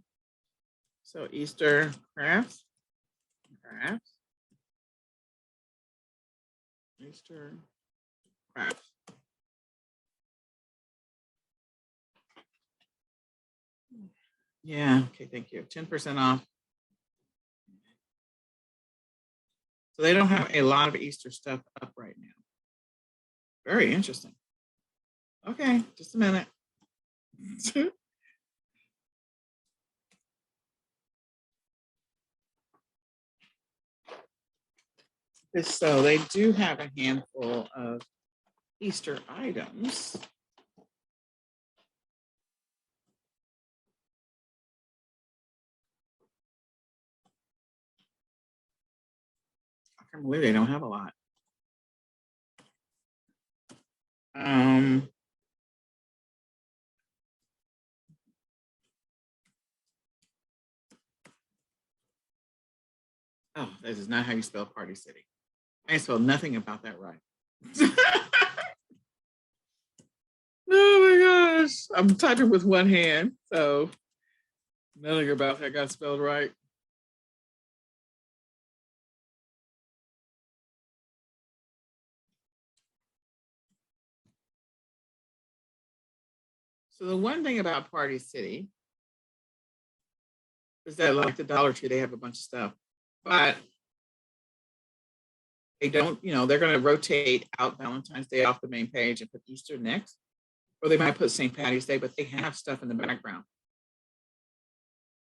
So Easter crafts, Easter crafts. Yeah, okay, thank you. 10% off. So they don't have a lot of Easter stuff up right now. Very interesting. Okay, just a minute. So they do have a handful of Easter items. I can't believe they don't have a lot. Oh, this is not how you spell Party City. I spelled nothing about that right. Oh my gosh. I'm typing with one hand, so nothing about that got spelled right. So the one thing about Party City is that, like the Dollar Tree, they have a bunch of stuff, but they don't, you know, they're going to rotate out Valentine's Day off the main page and put Easter next, or they might put St. Patty's Day, but they have stuff in the background.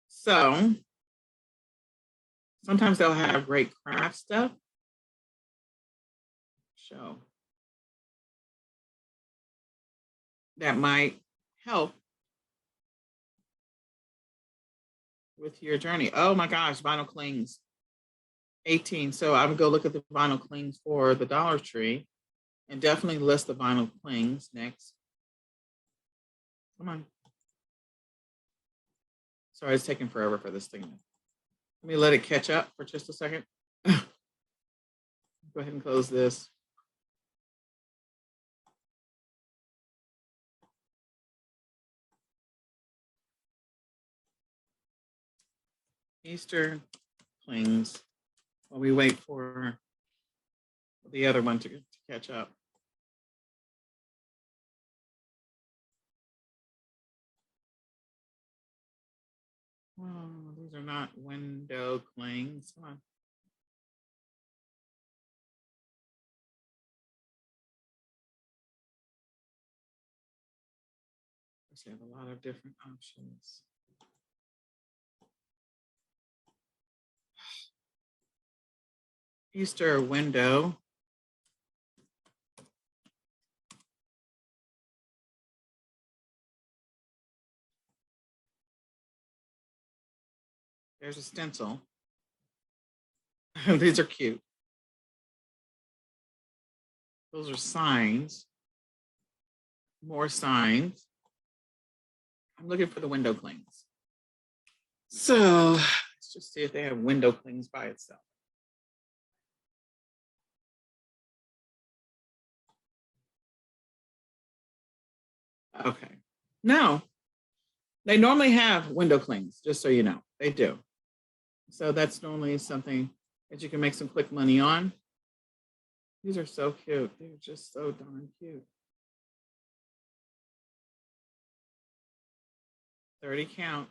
So sometimes they'll have great craft stuff. So that might help with your journey. Oh my gosh, vinyl clings. 18. So I would go look at the vinyl clings for the Dollar Tree and definitely list the vinyl clings next. Come on. Sorry, it's taking forever for this thing. Let me let it catch up for just a second. Go ahead and close this. Easter clings while we wait for the other one to catch up. Oh, these are not window clings. Come on. They have a lot of different options. Easter window. There's a stencil. These are cute. Those are signs. more signs. I'm looking for the window clings. So let's just see if they have window clings by itself. Okay. No, they normally have window clings, just so you know. They do. So that's normally something that you can make some quick money on. These are so cute. They're just so darn cute. 30 count.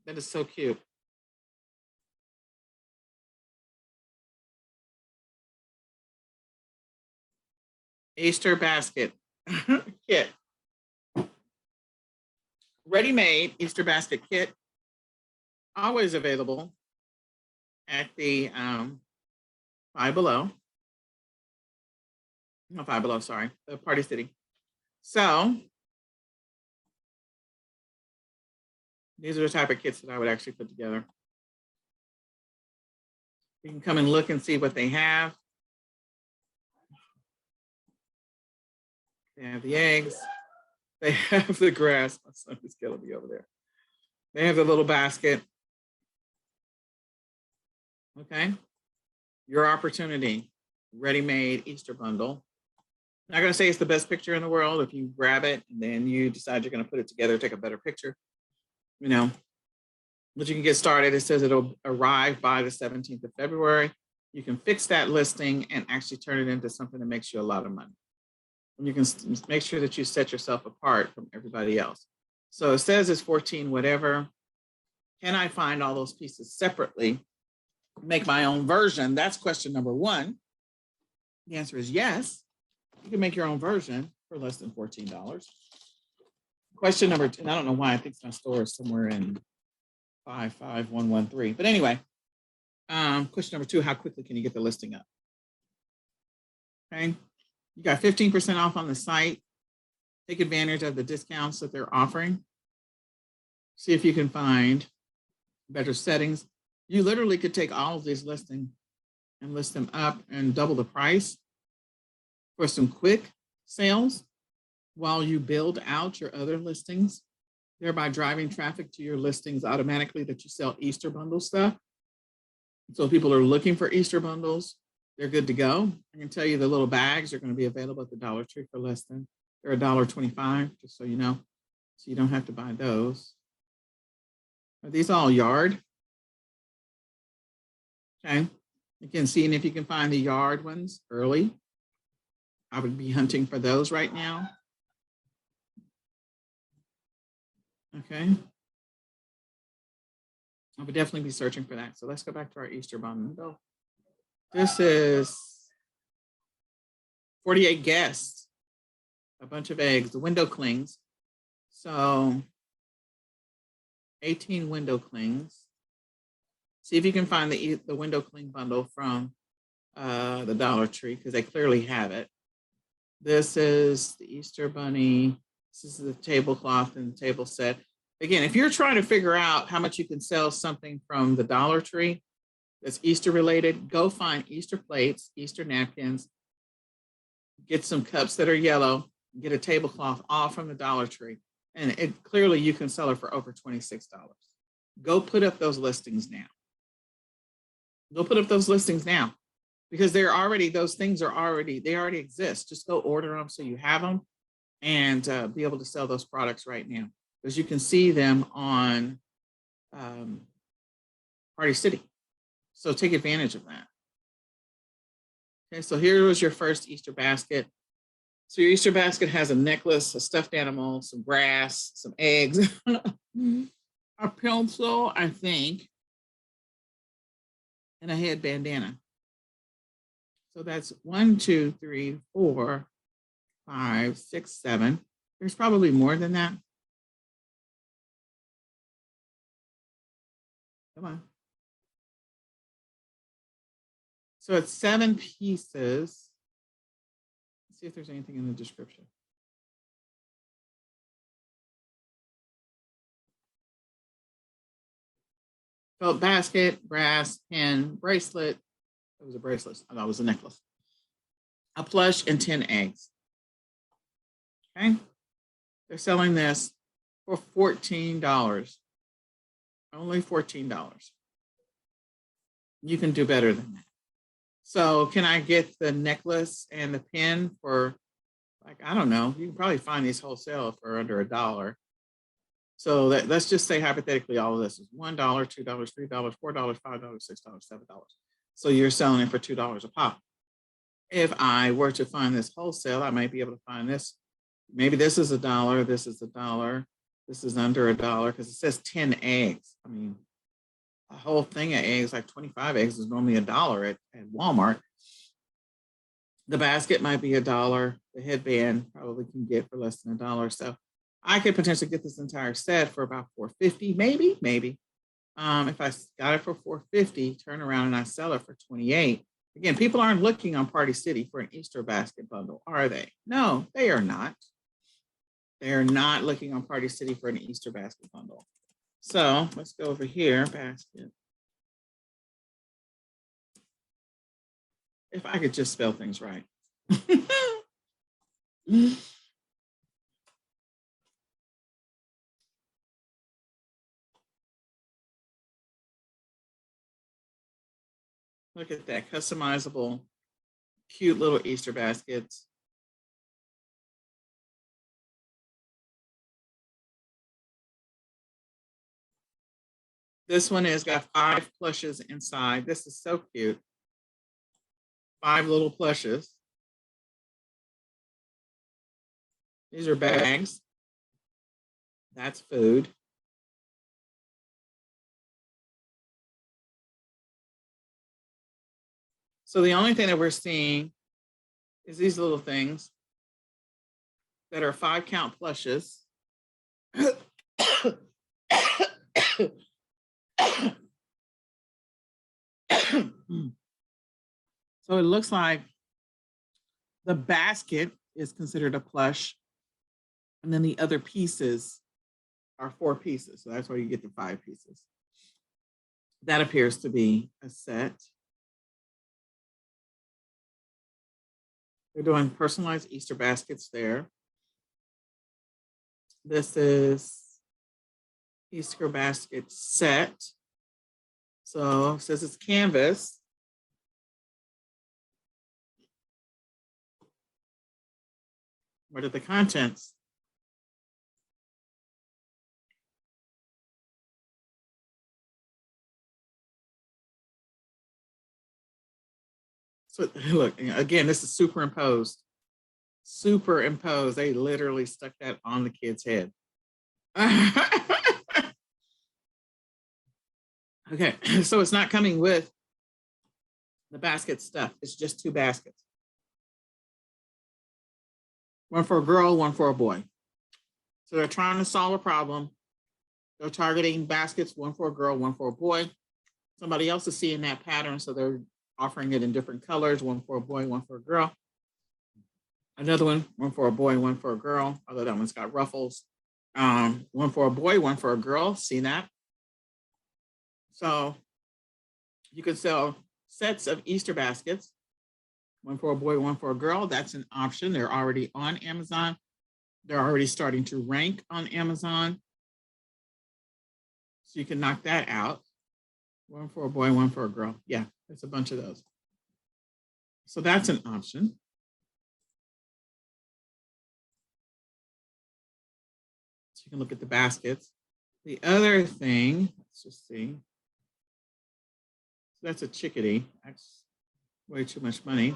That is so cute. Easter basket kit. Ready-made Easter basket kit. Always available at the Five Below. No, Five Below, sorry, the Party City. So these are the type of kits that I would actually put together. You can come and look and see what they have. They have the eggs. They have the grass. My son is killing me over there. They have the little basket. Okay. Your opportunity. Ready-made Easter bundle. I'm not going to say it's the best picture in the world. If you grab it and then you decide you're going to put it together, take a better picture, you know, but you can get started. It says it'll arrive by the 17th of February. You can fix that listing and actually turn it into something that makes you a lot of money. And you can make sure that you set yourself apart from everybody else. So it says it's 14 whatever. Can I find all those pieces separately? Make my own version? That's question number one. The answer is yes. You can make your own version for less than $14. Question number two, and I don't know why I think my store is somewhere in 55113. But anyway, question number two, how quickly can you get the listing up? Okay, you got 15% off on the site. Take advantage of the discounts that they're offering. See if you can find better settings. You literally could take all of these listings and list them up and double the price for some quick sales while you build out your other listings, thereby driving traffic to your listings automatically that you sell Easter bundle stuff. So if people are looking for Easter bundles, they're good to go. I can tell you the little bags are going to be available at the Dollar Tree for less than, they're $1.25, just so you know. So you don't have to buy those. Are these all yard? Okay. Again, seeing if you can find the yard ones early. I would be hunting for those right now. Okay. I would definitely be searching for that. So let's go back to our Easter bundle. This is 48 guests, a bunch of eggs, the window clings. So 18 window clings. See if you can find the window cling bundle from the Dollar Tree because they clearly have it. This is the Easter bunny. This is the tablecloth and the table set. Again, if you're trying to figure out how much you can sell something from the Dollar Tree that's Easter related, go find Easter plates, Easter napkins, get some cups that are yellow, get a tablecloth all from the Dollar Tree. And it clearly you can sell it for over $26. Go put up those listings now. Go put up those listings now because they're already, those things are already, they already exist. Just go order them so you have them and be able to sell those products right now because you can see them on Party City. So take advantage of that. Okay, so here was your first Easter basket. So your Easter basket has a necklace, a stuffed animal, some grass, some eggs, a pencil, I think, and a head bandana. So that's 1, 2, 3, 4, 5, 6, 7. There's probably more than that. Come on. So it's 7 pieces. Let's see if there's anything in the description. Felt basket, brass, pin, bracelet. It was a bracelet. I thought it was a necklace. A plush and 10 eggs. Okay. They're selling this for $14. Only $14. You can do better than that. So can I get the necklace and the pin for, like, I don't know, you can probably find these wholesale for under $1. So let's just say hypothetically all of this is $1, $2, $3, $4, $5, $6, $7. So you're selling it for $2 a pop. If I were to find this wholesale, I might be able to find this. Maybe this is $1, this is $1, this is under $1, because it says 10 eggs. I mean, a whole thing of eggs, like 25 eggs, is normally $1 at Walmart. The basket might be $1. The headband probably can get for less than $1. So I could potentially get this entire set for about $4.50, maybe. If I got it for $4.50, turn around and I sell it for $28. Again, people aren't looking on Party City for an Easter basket bundle, are they? No, they are not. They are not looking on Party City for an Easter basket bundle. So let's go over here, basket. If I could just spell things right. Look at that, customizable, cute little Easter baskets. This one has got 5 plushes inside. This is so cute. 5 little plushes. These are bags. That's food. So the only thing that we're seeing is these little things that are 5 count plushes. So it looks like the basket is considered a plush, and then the other pieces are 4 pieces. So that's why you get the 5 pieces. That appears to be a set. They're doing personalized Easter baskets there. This is Easter basket set. So it says it's canvas. What are the contents? So look, again, this is superimposed. Superimposed. They literally stuck that on the kid's head. Okay, so it's not coming with the basket stuff. It's just 2 baskets. One for a girl, one for a boy. So they're trying to solve a problem. They're targeting baskets, one for a girl, one for a boy. Somebody else is seeing that pattern, so they're offering it in different colors, one for a boy, one for a girl. Another one for a boy, one for a girl, although that one's got ruffles. One for a boy, one for a girl. See that? So you could sell sets of Easter baskets, one for a boy, one for a girl. That's an option. They're already on Amazon. They're already starting to rank on Amazon. So you can knock that out. One for a boy, one for a girl. Yeah, there's a bunch of those. So that's an option. So you can look at the baskets. The other thing, let's just see. So that's a chickadee. That's way too much money.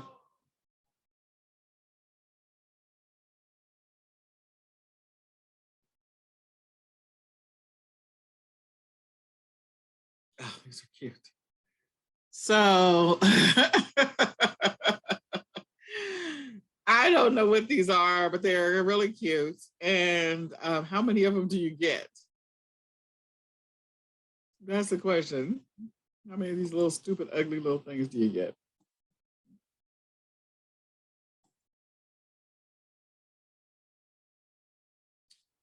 Oh, these are cute. So I don't know what these are, but they're really cute. And how many of them do you get? That's the question. How many of these little stupid, ugly little things do you get?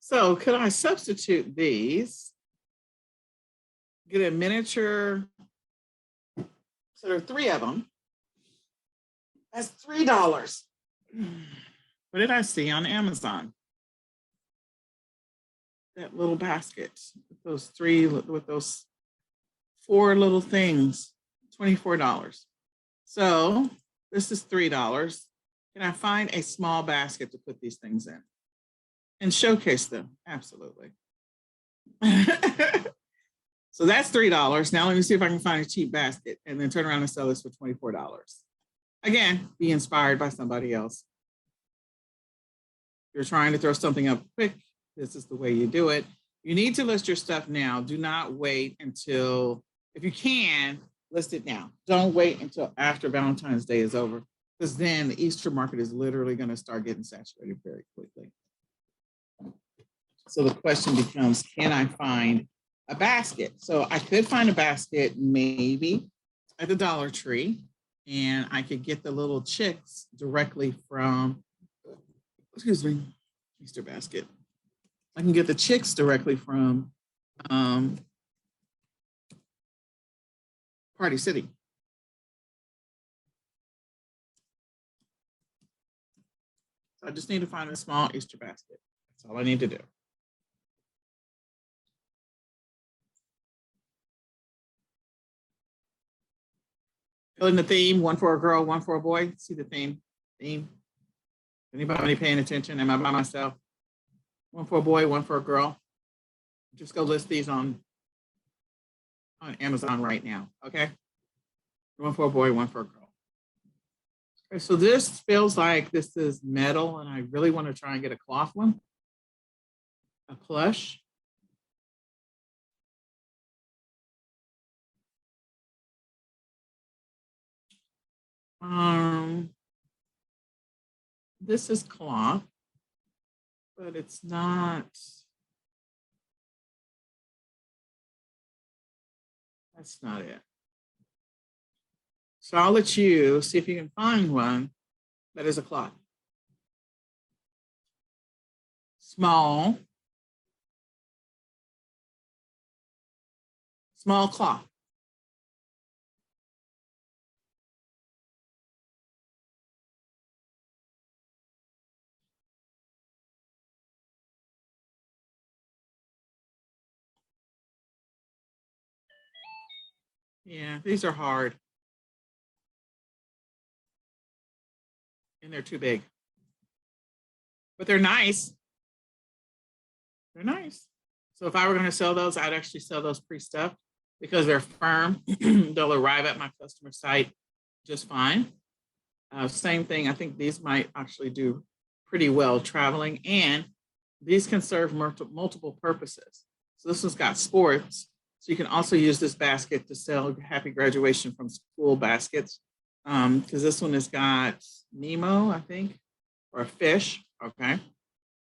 So could I substitute these, get a miniature, so there are 3 of them. That's $3. What did I see on Amazon? That little basket with those 4 little things, $24. So this is $3. Can I find a small basket to put these things in and showcase them? Absolutely. So that's $3. Now let me see if I can find a cheap basket and then turn around and sell this for $24. Again, be inspired by somebody else. You're trying to throw something up quick. This is the way you do it. You need to list your stuff now. Do not wait until, if you can, list it now. Don't wait until after Valentine's Day is over, because then the Easter market is literally going to start getting saturated very quickly. So the question becomes, can I find a basket? So I could find a basket maybe at the Dollar Tree, and I could get the little chicks directly from, excuse me, Easter basket. I can get the chicks directly from Party City. So I just need to find a small Easter basket. That's all I need to do. Fill in the theme, 1 for a girl, 1 for a boy. See the theme? Anybody paying attention? Am I by myself? 1 for a boy, 1 for a girl. Just go list these on Amazon right now, okay? 1 for a boy, 1 for a girl. Okay, so this feels like this is metal, and I really want to try and get a cloth one, a plush. This is cloth, but it's not. That's not it. So I'll let you see if you can find one that is a cloth. Small cloth. Yeah, these are hard. And they're too big. But they're nice. They're nice. So if I were going to sell those, I'd actually sell those pre-stuffed because they're firm. They'll arrive at my customer site just fine. Same thing, I think these might actually do pretty well traveling, and these can serve multiple purposes. So this one's got sports. So you can also use this basket to sell happy graduation from school baskets. Because this one has got Nemo, I think, or a fish, okay?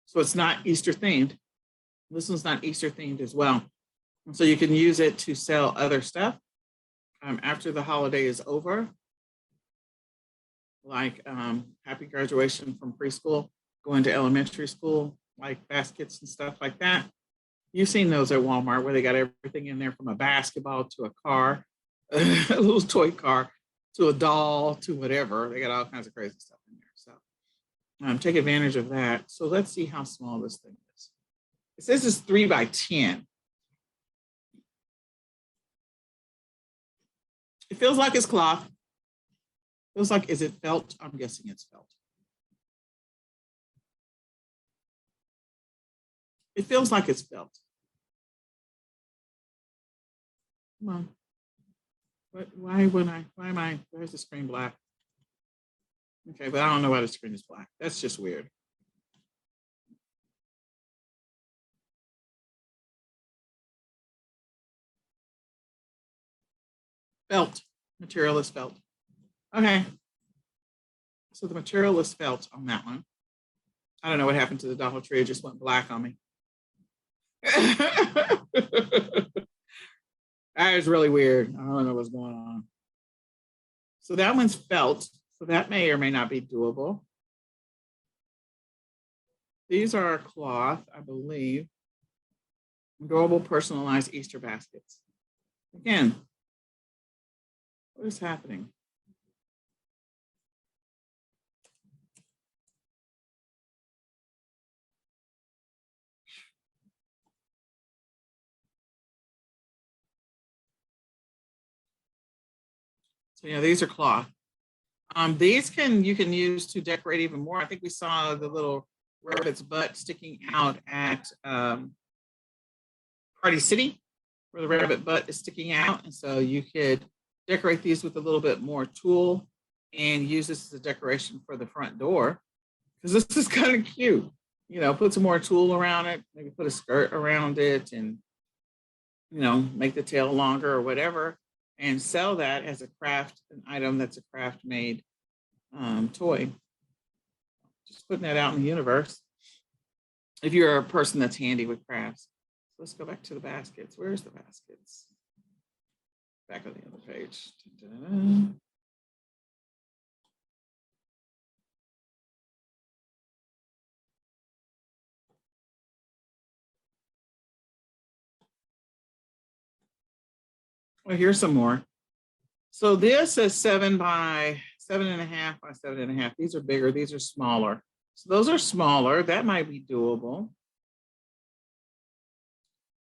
So it's not Easter themed. This one's not Easter themed as well. And so you can use it to sell other stuff after the holiday is over, like happy graduation from preschool, going to elementary school, like baskets and stuff like that. You've seen those at Walmart where they got everything in there from a basketball to a car, a little toy car, to a doll, to whatever. They got all kinds of crazy stuff in there. So take advantage of that. So let's see how small this thing is. It says it's 3 by 10. It feels like it's cloth. Feels like, is it felt? I'm guessing it's felt. It feels like it's felt. Come on. Why is the screen black? Okay, but I don't know why the screen is black. That's just weird. Felt, material is felt. Okay, so the material is felt on that one. I don't know what happened to the Dollar Tree. It just went black on me. That is really weird. I don't know what's going on. So that one's felt. So that may or may not be doable. These are cloth, I believe. Adorable personalized Easter baskets. Again, what is happening? So yeah, these are cloth. These you can use to decorate even more. I think we saw the little rabbit's butt sticking out at Party City, where the rabbit butt is sticking out. And so you could decorate these with a little bit more tulle and use this as a decoration for the front door, because this is kind of cute. You know, put some more tulle around it, maybe put a skirt around it and, you know, make the tail longer or whatever, and sell that as a craft, an item that's a craft made toy. Just putting that out in the universe. If you're a person that's handy with crafts. So let's go back to the baskets. Where's the baskets? Back on the other page. Da-da-da. Well, here's some more. So this is 7 by 7.5 by 7.5. These are bigger. These are smaller. So those are smaller. That might be doable.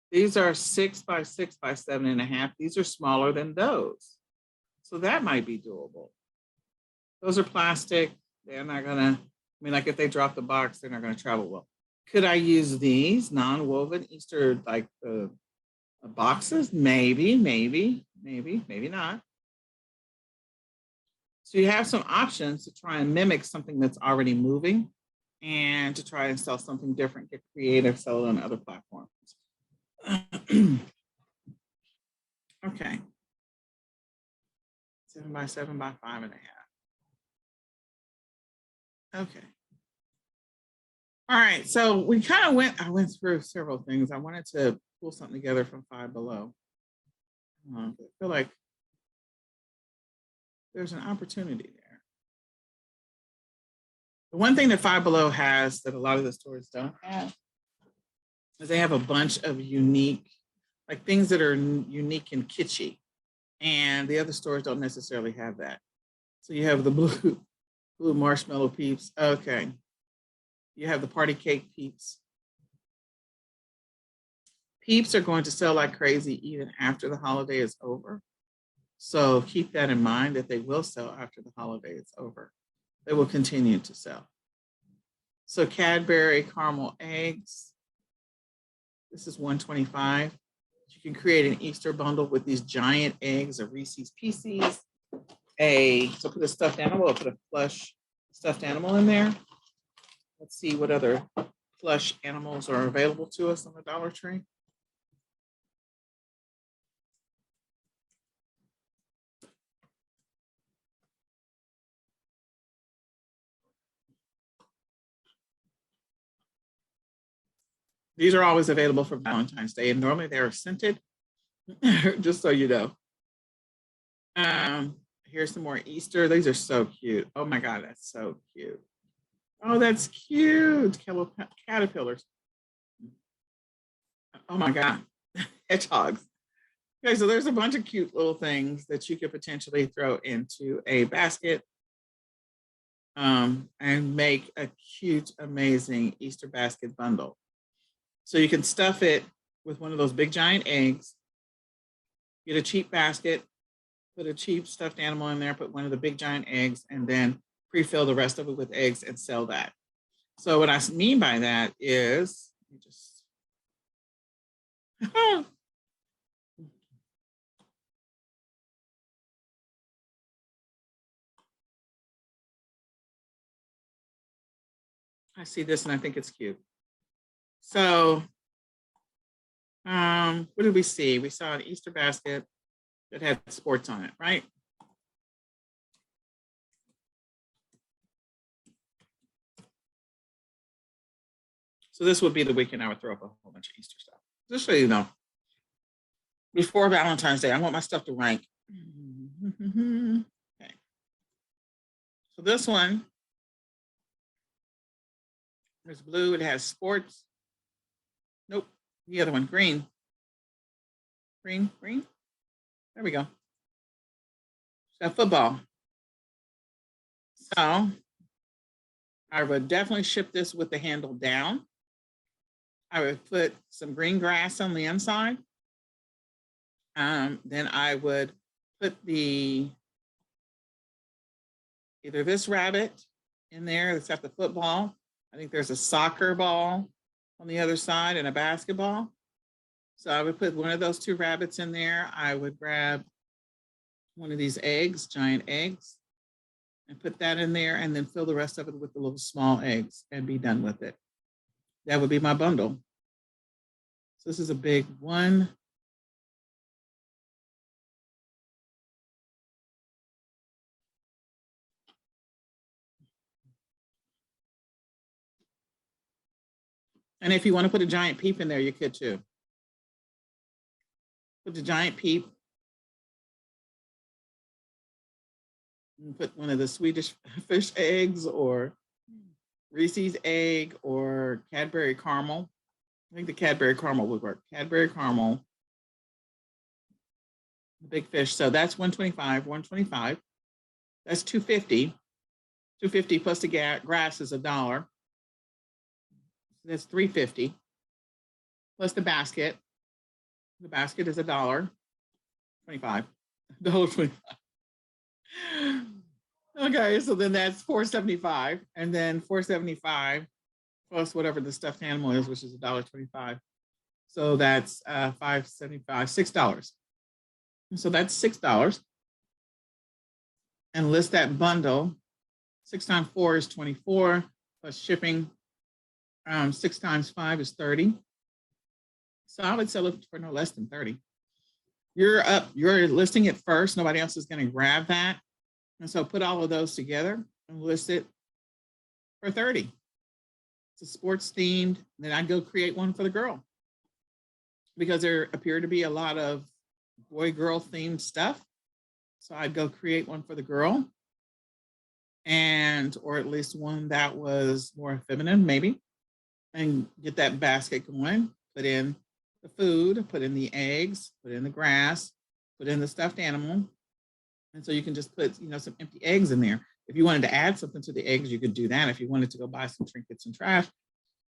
These are 6 by 6 by 7.5. These are smaller than those. So that might be doable. Those are plastic. They're not gonna, I mean, like if they drop the box, they're not gonna travel well. Could I use these non-woven Easter, like the boxes? Maybe, maybe, maybe, maybe not. So you have some options to try and mimic something that's already moving and to try and sell something different, get creative, sell it on other platforms. Okay. 7 by 7 by 5.5. Okay. All right. So we kind of I went through several things. I wanted to pull something together from Five Below. I feel like there's an opportunity there. The one thing that Five Below has that a lot of the stores don't have is they have a bunch of unique, like things that are unique and kitschy. And the other stores don't necessarily have that. So you have the blue marshmallow peeps. Okay. You have the party cake peeps. Peeps are going to sell like crazy even after the holiday is over. So keep that in mind that they will sell after the holiday is over. They will continue to sell. So Cadbury caramel eggs. This is $125. You can create an Easter bundle with these giant eggs, a Reese's Pieces, so put a stuffed animal, or put a plush stuffed animal in there. Let's see what other plush animals are available to us on the Dollar Tree. These are always available for Valentine's Day, and normally they are scented, just so you know. Here's some more Easter. These are so cute. Oh my God, that's so cute. Oh, that's cute. Caterpillars. Oh my God, hedgehogs. Okay, so there's a bunch of cute little things that you could potentially throw into a basket and make a cute, amazing Easter basket bundle. So you can stuff it with one of those big giant eggs, get a cheap basket, put a cheap stuffed animal in there, put one of the big giant eggs, and then pre-fill the rest of it with eggs and sell that. So what I mean by that is, just I see this and I think it's cute. So what did we see? We saw an Easter basket that had sports on it, right? So this would be the weekend I would throw up a whole bunch of Easter stuff. Just so you know. Before Valentine's Day, I want my stuff to rank. Okay. So this one There's blue, it has sports. Nope, the other one, green. Green. There we go. It's got football. So I would definitely ship this with the handle down. I would put some green grass on the inside. Then I would put either this rabbit in there that's got the football. I think there's a soccer ball on the other side and a basketball. So I would put one of those two rabbits in there. I would grab one of these eggs, giant eggs, and put that in there, and then fill the rest of it with the little small eggs and be done with it. That would be my bundle. So this is a big one. And if you want to put a giant peep in there, you could too. Put the giant peep. And put one of the Swedish fish eggs or Reese's egg or Cadbury caramel. I think the Cadbury caramel would work. Cadbury caramel, the big fish. So that's 125, 125. That's 250. 250 plus the grass is $1. That's 350. Plus the basket. The basket is $1.25. $1.25. Okay, so then that's $4.75, and then $4.75 plus whatever the stuffed animal is, which is $1.25. So that's $5.75, $6. So that's $6. And list that bundle. 6 times 4 is 24 plus shipping. 6 times 5 is 30. So I would sell it for no less than 30. You're listing it first. Nobody else is going to grab that. And so put all of those together and list it for 30. It's a sports themed. Then I'd go create one for the girl, because there appear to be a lot of boy-girl themed stuff. So I'd go create one for the girl, or at least one that was more feminine, maybe, and get that basket going. Put in the food, put in the eggs, put in the grass, put in the stuffed animal. And so you can just put, some empty eggs in there. If you wanted to add something to the eggs, you could do that. If you wanted to go buy some trinkets and trash,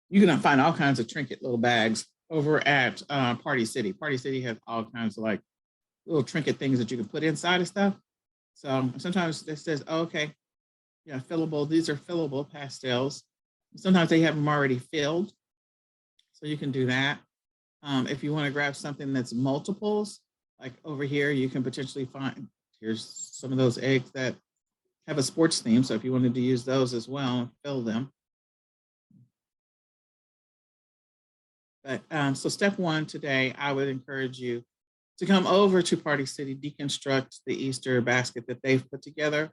you can find all kinds of trinket little bags over at Party City. Party City has all kinds of like little trinket things that you can put inside of stuff. So sometimes it says, oh, okay, yeah, fillable. These are fillable pastels. Sometimes they have them already filled. So you can do that. If you want to grab something that's multiples, like over here, you can potentially find, here's some of those eggs that have a sports theme. So if you wanted to use those as well, fill them. But so step one today, I would encourage you to come over to Party City, deconstruct the Easter basket that they've put together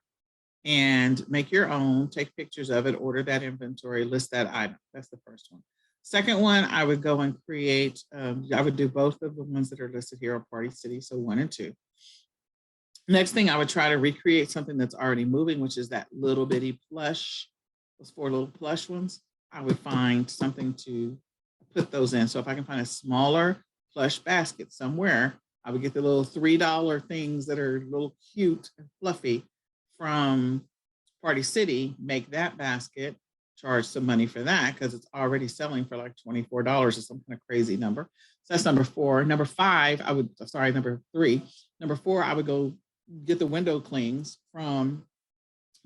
and make your own, take pictures of it, order that inventory, list that item. That's the first one. Second one, I would go and create, I would do both of the ones that are listed here on Party City, so 1 and 2. Next thing, I would try to recreate something that's already moving, which is that little bitty plush, those 4 little plush ones. I would find something to put those in. So if I can find a smaller plush basket somewhere, I would get the little $3 things that are a little cute and fluffy from Party City, make that basket, charge some money for that because it's already selling for like $24 or some kind of crazy number. So that's number 4. Number 5, number 3. Number 4, I would go get the window clings from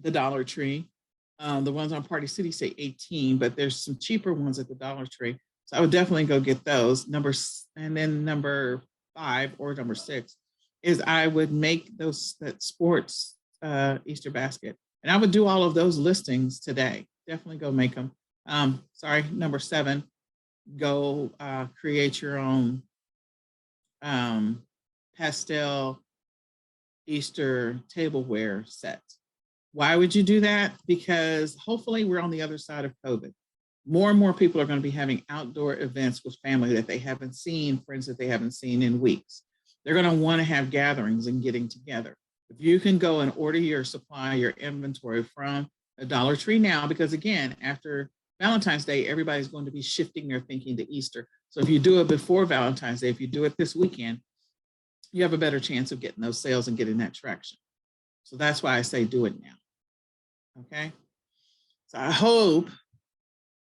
the Dollar Tree. The ones on Party City say 18, but there's some cheaper ones at the Dollar Tree. So I would definitely go get those. And then number 5 or number 6 is I would make that sports Easter basket. And I would do all of those listings today. Definitely go make them. Number 7, go create your own pastel Easter tableware set. Why would you do that? Because hopefully we're on the other side of COVID. More and more people are going to be having outdoor events with family that they haven't seen, friends that they haven't seen in weeks. They're going to want to have gatherings and getting together. If you can go and order your supply, your inventory from the Dollar Tree now, because again, after Valentine's Day, everybody's going to be shifting their thinking to Easter. So if you do it before Valentine's Day, if you do it this weekend, you have a better chance of getting those sales and getting that traction. So that's why I say do it now. Okay. So I hope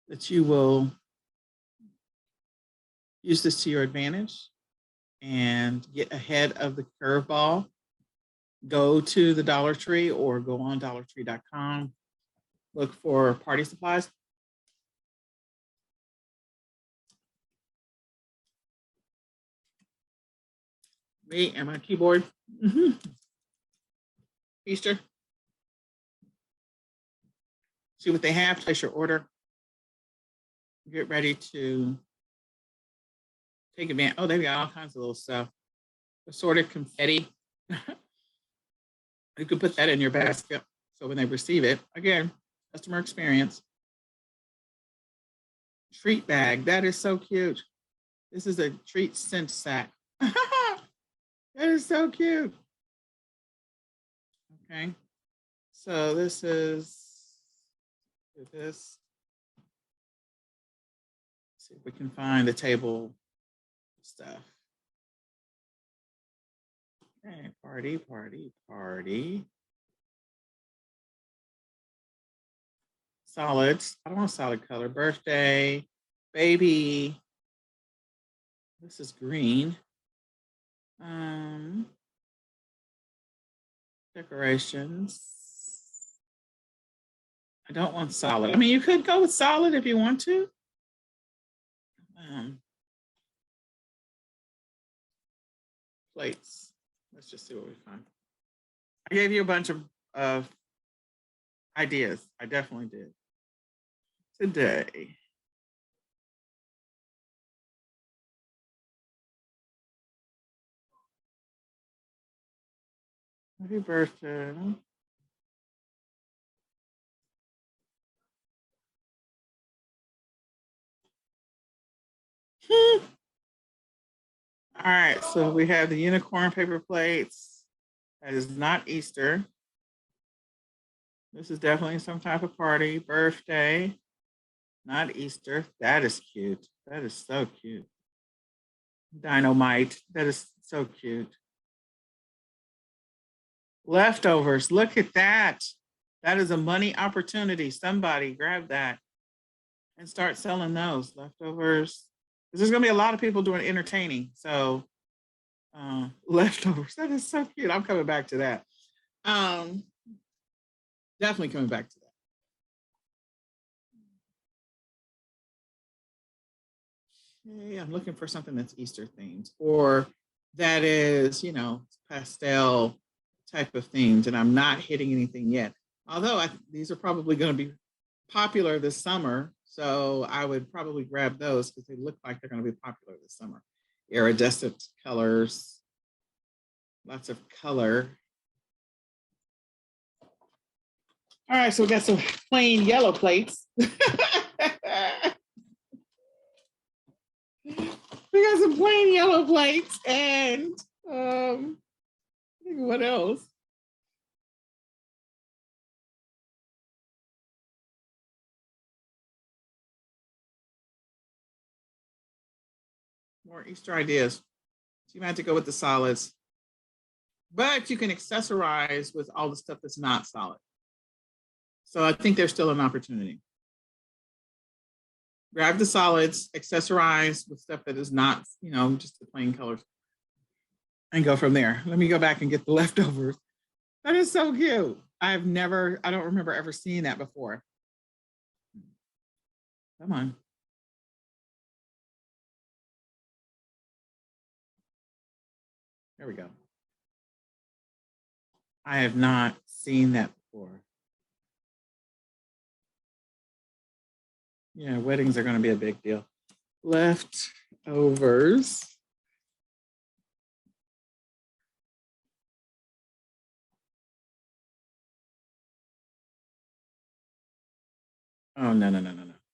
that you will use this to your advantage and get ahead of the curveball. Go to the Dollar Tree or go on dollartree.com. Look for party supplies. Me and my keyboard. Easter. See what they have, place your order. Get ready to take advantage. Oh, they've got all kinds of little stuff. Assorted confetti. You can put that in your basket. So when they receive it, again, customer experience. Treat bag. That is so cute. This is a treat scent sack. That is so cute. Okay. So this is this. Let's see if we can find the table stuff. Okay, party, party, party. Solids. I don't want solid color. Birthday, baby. This is green. Decorations. I don't want solid. I mean, you could go with solid if you want to. Plates. Let's just see what we find. I gave you a bunch of ideas. I definitely did. Today. Happy birthday. All right, so we have the unicorn paper plates. That is not Easter. This is definitely some type of party. Birthday, not Easter. That is cute. That is so cute. Dynamite. That is so cute. Leftovers. Look at that. That is a money opportunity. Somebody grab that and start selling those leftovers. There's going to be a lot of people doing entertaining. So leftovers. That is so cute. I'm coming back to that. Definitely coming back to that. Okay, I'm looking for something that's Easter themed or that is, pastel type of themes. And I'm not hitting anything yet. Although these are probably going to be popular this summer. So I would probably grab those because they look like they're going to be popular this summer. Iridescent colors, lots of color. All right, so we got some plain yellow plates. We got some plain yellow plates and what else? More Easter ideas. So you might have to go with the solids. But you can accessorize with all the stuff that's not solid. So I think there's still an opportunity. Grab the solids, accessorize with stuff that is not, just the plain colors. And go from there. Let me go back and get the leftovers. That is so cute. I don't remember ever seeing that before. Come on. There we go. I have not seen that before. Yeah, weddings are going to be a big deal. Leftovers. Oh, no.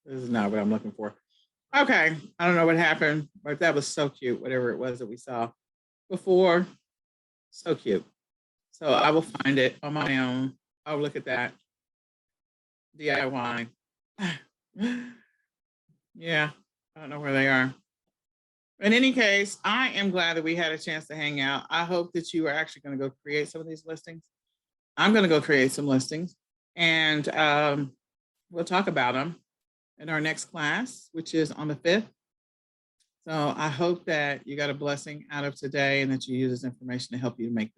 This is not what I'm looking for. Okay, I don't know what happened, but that was so cute, whatever it was that we saw before. So cute. So I will find it on my own. I'll look at that. DIY. Yeah, I don't know where they are. In any case, I am glad that we had a chance to hang out. I hope that you are actually going to go create some of these listings. I'm going to go create some listings, and we'll talk about them in our next class, which is on the 5th. So I hope that you got a blessing out of today and that you use this information to help you make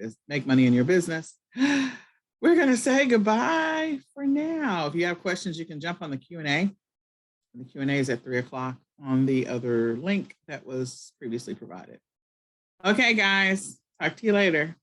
money in your business. We're going to say goodbye for now. If you have questions, you can jump on the Q&A. The Q&A is at 3:00 on the other link that was previously provided. Okay, guys, talk to you later.